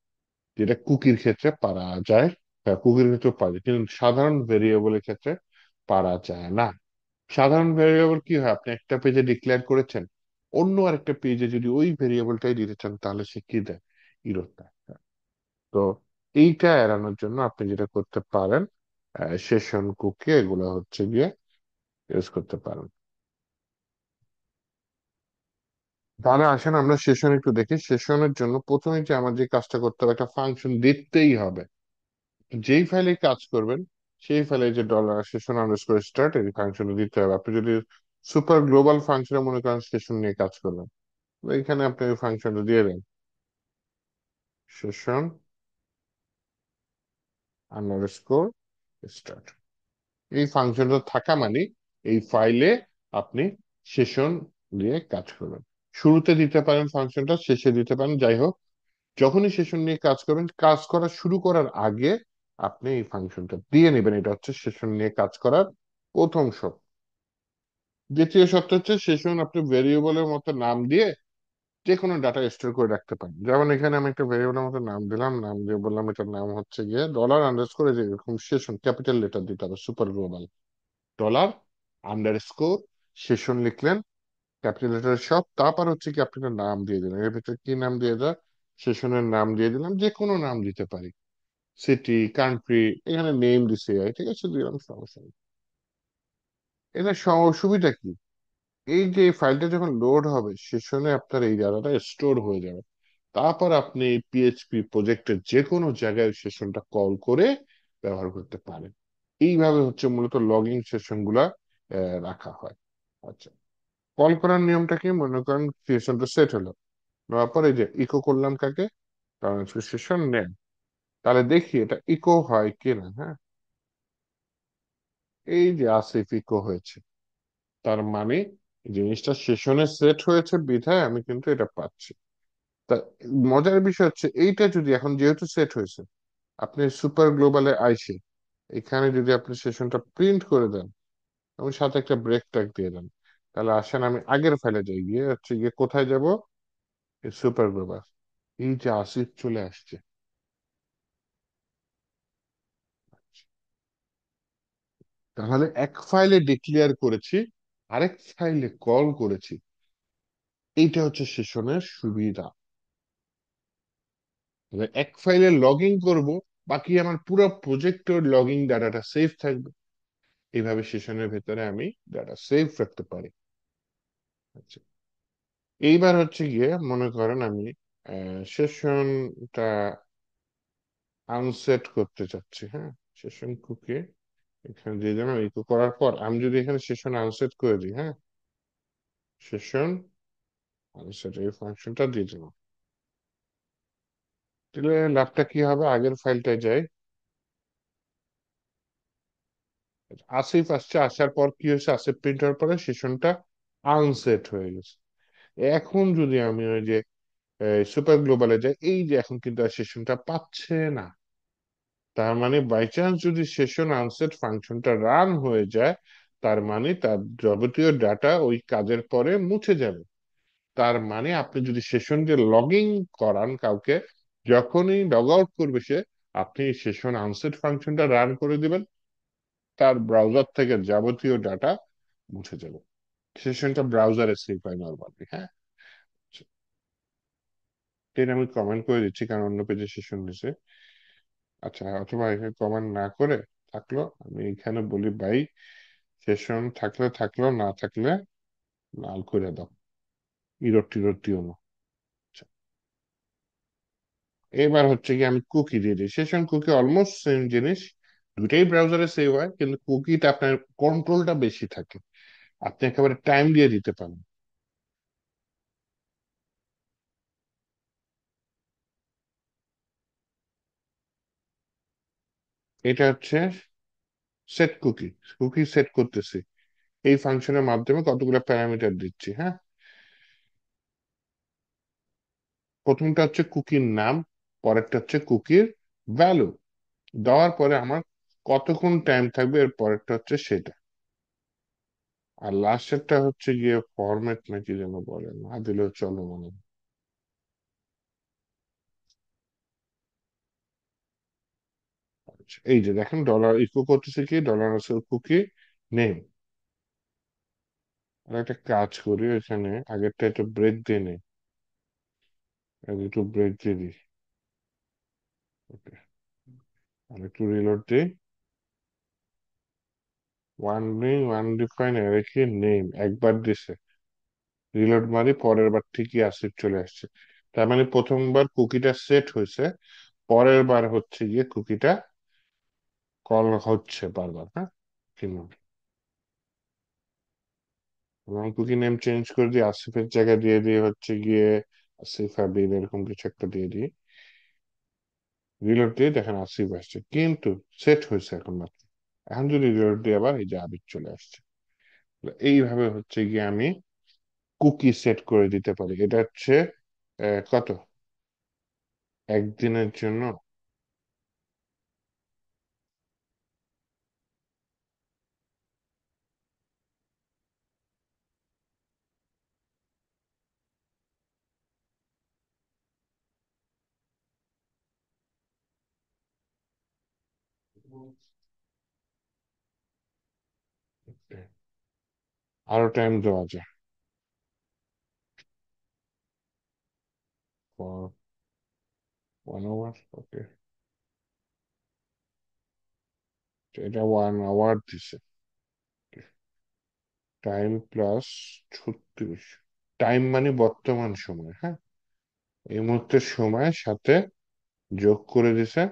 যেটা কুকির ক্ষেত্রে পারা যায়, হ্যাঁ, কুকির ক্ষেত্রে পারা যায়, কিন্তু সাধারণ ভেরিয়েবলের ক্ষেত্রে পারা যায় না। সাধারণ ভেরিয়েবল কি হয়, আপনি একটা পেজে ডিক্লেয়ার করেছেন, অন্য আরেকটা পেজে যদি ওই ভেরিয়েবলটাই দিতে চান, তাহলে সে কি দেয়? ইরর দেয়। তো এইটা এড়ানোর জন্য আপনি যেটা করতে পারেন, সেশন কুকি এগুলো হচ্ছে গিয়ে ইউজ করতে পারেন। তাহলে আসেন আমরা সেশন একটু দেখি। সেশনের জন্য প্রথমে যে আমার যে কাজটা করতে হবে, একটা ফাংশন দিতেই হবে। যেই ফাইলে কাজ করবেন সেই ফাইলে যে ডলার সেশন আন্ডারস্কোর স্টার্ট এই ফাংশনটা দিতে হবে। আপনি যদি সুপার গ্লোবাল ফাংশনে মনে করেন সেশন নিয়ে কাজ করবেন, তো এখানে আপনি ওই ফাংশনটা দিয়ে দেন, সেশন আন্ডারস্কোর স্টার্ট। এই ফাংশনটা থাকা মানে এই ফাইলে আপনি সেশন দিয়ে কাজ করবেন। শুরুতে দিতে পারেন ফাংশনটা, শেষে দিতে পারেন, যাই হোক যখনই সেশন নিয়ে কাজ করবেন, কাজ করা শুরু করার আগে আপনি এই ফাংশনটা দিয়ে নেবেন। এটা হচ্ছে সেশন নিয়ে কাজ করার প্রথম শর্ত। দ্বিতীয় শর্ত হচ্ছে সেশন আপনি ভেরিয়েবলের মতো নাম দিয়ে যে কোনো ডাটা স্টোর করে রাখতে পারেন। যেমন এখানে আমি একটা ভেরিয়েবলের মতো নাম দিলাম, নাম দিয়ে বললাম এটার নাম হচ্ছে গিয়ে ডলার আন্ডারস্কোর, এরকম সেশন ক্যাপিটাল লেটার দিতে হবে, super global dollar underscore session লিখলেন ক্যাপিটাল লেটার সব, তারপর হচ্ছে কি আপনি একটা নাম দিয়ে দিলেন। এর ভিতরে কি নাম দিয়ে দেয়, সেশনের নাম দিয়ে দিলাম, যে কোনো নাম দিতে পারি, সিটি, কান্ট্রি, এখানে নেম দিছে, ঠিক আছে, দিলাম, সমস্যা নেই। এটা সুবিধা কি, এই যে ফাইলটা যখন লোড হবে সেশনে আপনার এই ডাটাটা স্টোর হয়ে যাবে। তারপর আপনি পিএইচপি প্রজেক্টের যে কোনো জায়গায় সেশনটা কল করে ব্যবহার করতে পারেন। এইভাবে হচ্ছে মূলত লগইন সেশন গুলা রাখা হয়। আচ্ছা, কল করার নিয়মটা কি, মনে করেন সেশনটা সেট হলো, নেওয়ার পর এই যে ইকো করলাম কাকে, কারণ সেশন নেম। তাহলে দেখি এটা ইকো হয় কিনা। হ্যাঁ, এই যে আসিফ ইকো হয়েছে, তার মানে জিনিসটা সেশনে সেট হয়েছে বিধায় আমি কিন্তু এটা পাচ্ছি। তা মজার বিষয় হচ্ছে এইটা যদি এখন যেহেতু সেট হয়েছে, আপনি সুপার গ্লোবালে আইসে এখানে যদি আপনি সেশনটা প্রিন্ট করে দেন এবং সাথে একটা ব্রেক ট্যাগ দিয়ে দেন, তাহলে আসেন আমি আগের ফাইলে যাই, গিয়ে হচ্ছে গিয়ে কোথায় যাব, সুপার গ্লোবাল। এই যে আসিফ চলে আসছে, তাহলে এক ফাইলে ডিক্লেয়ার করেছি, আরেক ফাইলে কল করেছি। এইটা হচ্ছে সেশনের সুবিধা। তবে এক ফাইলে লগ ইন করবো, বাকি আমার পুরো প্রজেক্টের লগ ইন ডাটাটা সেভ থাকবে। এইভাবে সেশনের ভেতরে আমি ডাটা সেভ রাখতে পারি। আচ্ছা, এইবার হচ্ছে গিয়ে মনে করেন আমি সেশনটা আনসেট করতে চাচ্ছি। হ্যাঁ, সেশন কুকি এখানে দিয়ে দিলাম, ইকো করার পর আমি যদি এখানে সেশন আনসেট করে দিই, হ্যাঁ, সেশন আনসেট এই ফাংশনটা দিয়ে দিলাম, তাহলে লাভটা কি হবে, আগের ফাইলটায় যাই, আসিফ আসছে, আসার পর কি হয়েছে, আসিফ প্রিন্ট হওয়ার পরে সেশনটা আনসেট হয়ে গেছে। এখন যদি আমি ওই যে সুপার গ্লোবালে যাই, এই যে এখন কিন্তু আর সেশনটা পাচ্ছে না। তার মানে বাই চান্স যদি সেশন আনসেট ফাংশনটা রান হয়ে যায়, তার মানে তার যাবতীয় ডাটা ওই কাজের পরে মুছে যাবে। তার মানে আপনি যদি সেশন দিয়ে লগ ইন করান কাউকে, যখনই লগ আউট করবে সে, আপনি সেশন আনসেট ফাংশনটা রান করে দিবেন, তার ব্রাউজার থেকে যাবতীয় ডাটা মুছে যাবে। সেশনটা ব্রাউজারে সেভ হয় নর্মালি। হ্যাঁ, এটা আমি কমেন্ট করে দিচ্ছি কারণ অন্য পেজে সেশন দিছে। আচ্ছা, অথবা এখানে কমেন্ট না করে থাকলো, আমি এখানে বলি ভাই সেশন থাকলে থাকলো, না থাকলে লাল করে দাও, ইরর টিরর দিও না। আচ্ছা, এবার হচ্ছে কি আমি কুকি দিয়ে দিই। সেশন কুকি অলমোস্ট সেম জিনিস, দুটাই ব্রাউজারে সেভ হয়, কিন্তু কুকিটা আপনার কন্ট্রোলটা বেশি থাকে, আপনি একেবারে টাইম দিয়ে দিতে পারেন। এটা হচ্ছে সেট কুকি, কুকি সেট করতেছি এই ফাংশনের মাধ্যমে কতগুলো প্যারামিটার দিচ্ছি। হ্যাঁ, প্রথমটা হচ্ছে কুকির নাম, পরেরটা হচ্ছে কুকির ভ্যালু, দেওয়ার পরে আমার কতক্ষণ টাইম থাকবে এর পরেরটা হচ্ছে সেটা। আর লাস্টেরটা হচ্ছে গিয়ে ফরম্যাট নাকি যেন বলে, না দিলেও চলো মনে হয়। আচ্ছা, এই যে দেখেন ডলার ইকো করতেছে কি, ডলার আছে কুকি নেম। আর একটা কাজ করি, এখানে আগেরটা একটু ব্রেক দিয়ে নেই, আগে একটু ব্রেক দিয়ে দিই। Okay. আর একটু রিলোড দিই। ওয়ান নেই, ওয়ান ডিফাইন রেখে নেম একবার দিছে, রিলোড মারি পরের বার ঠিকই আসিফ চলে আসছে। তার মানে প্রথমবার কুকিটা সেট হয়েছে, পরের বার হচ্ছে গিয়ে কুকিটা কল হচ্ছে বারবার, হ্যাঁ। কিনুন, এবং কুকি নেম চেঞ্জ করে দিয়ে আসিফের জায়গায় দিয়ে দিয়ে হচ্ছে গিয়ে আসিফ হাবিব এরকম কিছু একটা দিয়ে দিই। রিলোড দিয়ে দেখেন আসিফ আসছে, কিন্তু সেট হয়েছে এখন মাত্র। এখন যদি রিলোড দিয়ে আবার এই যে আবির চলে আসছে। এইভাবে হচ্ছে গিয়ে আমি কুকি সেট করে দিতে পারি। এটা হচ্ছে কত, একদিনের জন্য। আরো টাইম দেওয়া যায়, ফর 1 আওয়ার, ওকে। এটা 1 আওয়ার দিছে, টাইম প্লাস 36। টাইম মানে বর্তমান সময়, হ্যাঁ, এই মুহূর্তের সময়ের সাথে যোগ করে দিছে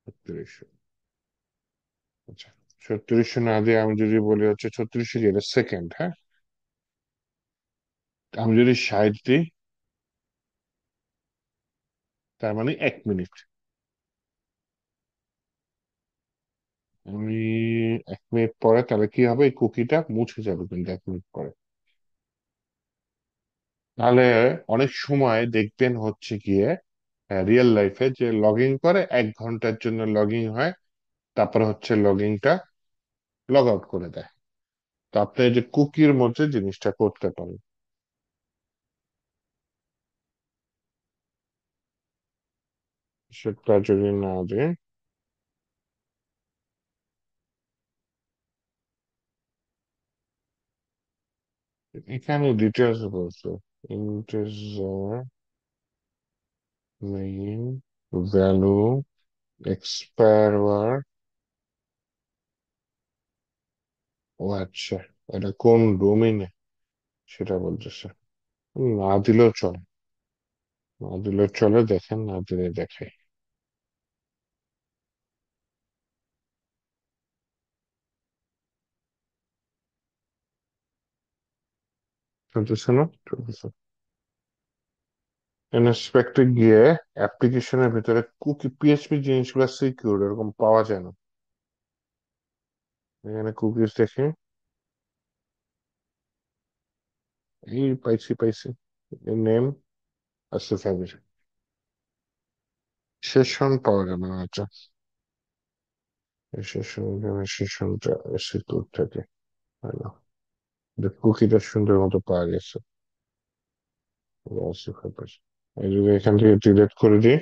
36। আচ্ছা, 36 না দিয়ে আমি যদি বলি হচ্ছে 36 যেটা সেকেন্ড, হ্যাঁ, আমি যদি 60 দিই, তার মানে 1 মিনিট। আমি 1 মিনিট পরে তাহলে কি হবে, এই কুকিটা মুছে যাবে কিন্তু 1 মিনিট পরে। তাহলে অনেক সময় দেখবেন হচ্ছে গিয়ে রিয়েল লাইফে যে লগ ইন করে 1 ঘন্টার জন্য লগ ইন হয়, তারপরে হচ্ছে লগ ইনটা লগ আউট করে দেয়। তো আপনি এই যে কুকির মধ্যে জিনিসটা করতে পারেন। সেটা যদি না দেয়, এখানে ডিটেলস বলছে, ইন্টিজার মেইন ভ্যালু এক্সপায়ার ওয়ার। ও আচ্ছা, এটা কোন ডোমেইনে সেটা বলতেছে। না দিলেও চলে, না দিলেও চলে, দেখেন না দিলে দেখে। চলতেছে না, চলতেছে। ইনস্পেক্টে গিয়ে অ্যাপ্লিকেশনের ভিতরে কুকি পিএইচপি জিনিসগুলো সিকিউর এরকম পাওয়া যায় না। এখানে কুকিজ দেখি, এই পাইছি পাইছি, নেম আছে ফাইভের। সেশন পাওয়া যাবে না, আচ্ছা। সেশন, এখানে সেশনটা সিকিউর থাকে, হয় না। কুকিটা সুন্দর মতো পাওয়া গেছে, আছে ফাইভের। এই যদি এখান থেকে ডিলিট করে দিই,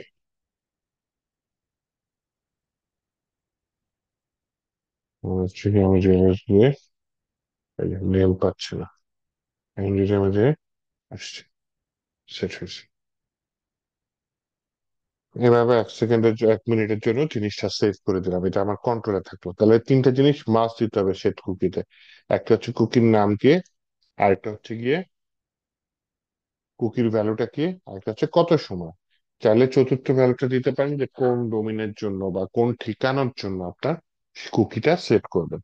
হচ্ছে কি আমি যে দিয়ে নেম পাচ্ছি না। এখন যদি আমি যে আসছে, সেট হয়েছে। এভাবে 1 মিনিটের জন্য জিনিসটা সেভ করে দিলাম, এটা আমার কন্ট্রোলে থাকলো। তাহলে তিনটা জিনিস মাস্ট দিতে হবে সেট কুকিতে। একটা হচ্ছে কুকির নাম কি, আরেকটা হচ্ছে গিয়ে কুকির ভ্যালুটা কি, আরেকটা হচ্ছে কত সময়। চাইলে চতুর্থ ভ্যালুটা দিতে পারেন যে কোন ডোমিনের জন্য বা কোন ঠিকানার জন্য আপনার কুকিটা সেট করবেন।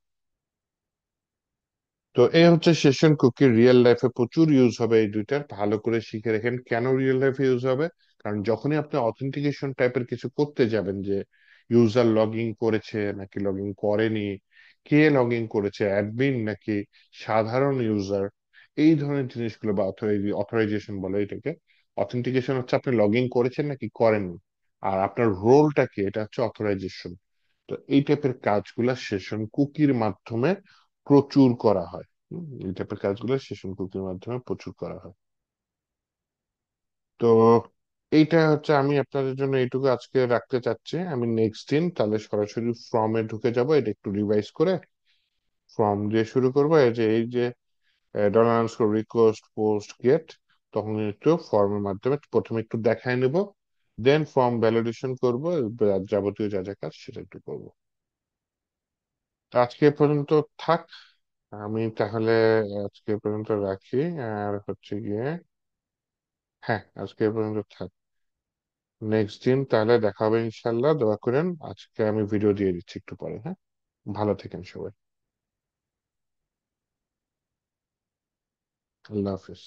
তো এই হচ্ছে সেশন কুকি, রিয়েল লাইফে প্রচুর ইউজ হবে এই দুইটার, ভালো করে শিখে রাখেন কেন রিয়েল লাইফে ইউজ হবে। কারণ যখনই আপনি অথেন্টিকেশন টাইপের কিছু করতে যাবেন, যে ইউজার লগ ইন করেছে নাকি লগ ইন করেনি, কে লগ ইন করেছে, অ্যাডমিন নাকি সাধারণ ইউজার, এই ধরনের জিনিসগুলো বা অথরাইজেশন বলে এটাকে। অথেন্টিকেশন হচ্ছে আপনি লগ ইন করেছেন নাকি করেননি, আর আপনার রোলটা কি, এটা হচ্ছে অথরাইজেশন। তো এই টাইপের কাজগুলা সেশন কুকির মাধ্যমে প্রচুর করা হয়। এই টাইপের কাজগুলো সেশন কুকির মাধ্যমে প্রচুর করা হয়। তো এইটা হচ্ছে, আমি আপনাদের জন্য এইটুকু আজকে রাখতে চাচ্ছি। আমি নেক্সট দিন তাহলে সরাসরি ফর্মে ঢুকে যাব, এটা একটু রিভাইজ করে ফর্ম দিয়ে শুরু করবো। এই যে $_ রিকোয়েস্ট পোস্ট গেট, তখন একটু ফর্মের মাধ্যমে প্রথমে একটু দেখায় নেব, দেন ফর্ম ভ্যালিডেশন করবো, এবার যাবতীয় যা যা কাজ সেটা একটু করবো। তো আজকে এ পর্যন্ত থাক। আমি তাহলে আজকে এ পর্যন্ত রাখি। আর হচ্ছে গিয়ে, হ্যাঁ, আজকে এ পর্যন্ত থাক। নেক্সট দিন তাহলে দেখা হবে ইনশাল্লাহ, দোয়া করেন। আজকে আমি ভিডিও দিয়ে দিচ্ছি একটু পরে, হ্যাঁ। ভালো থেকেন সবাই। আল্লাহ হাফিজ।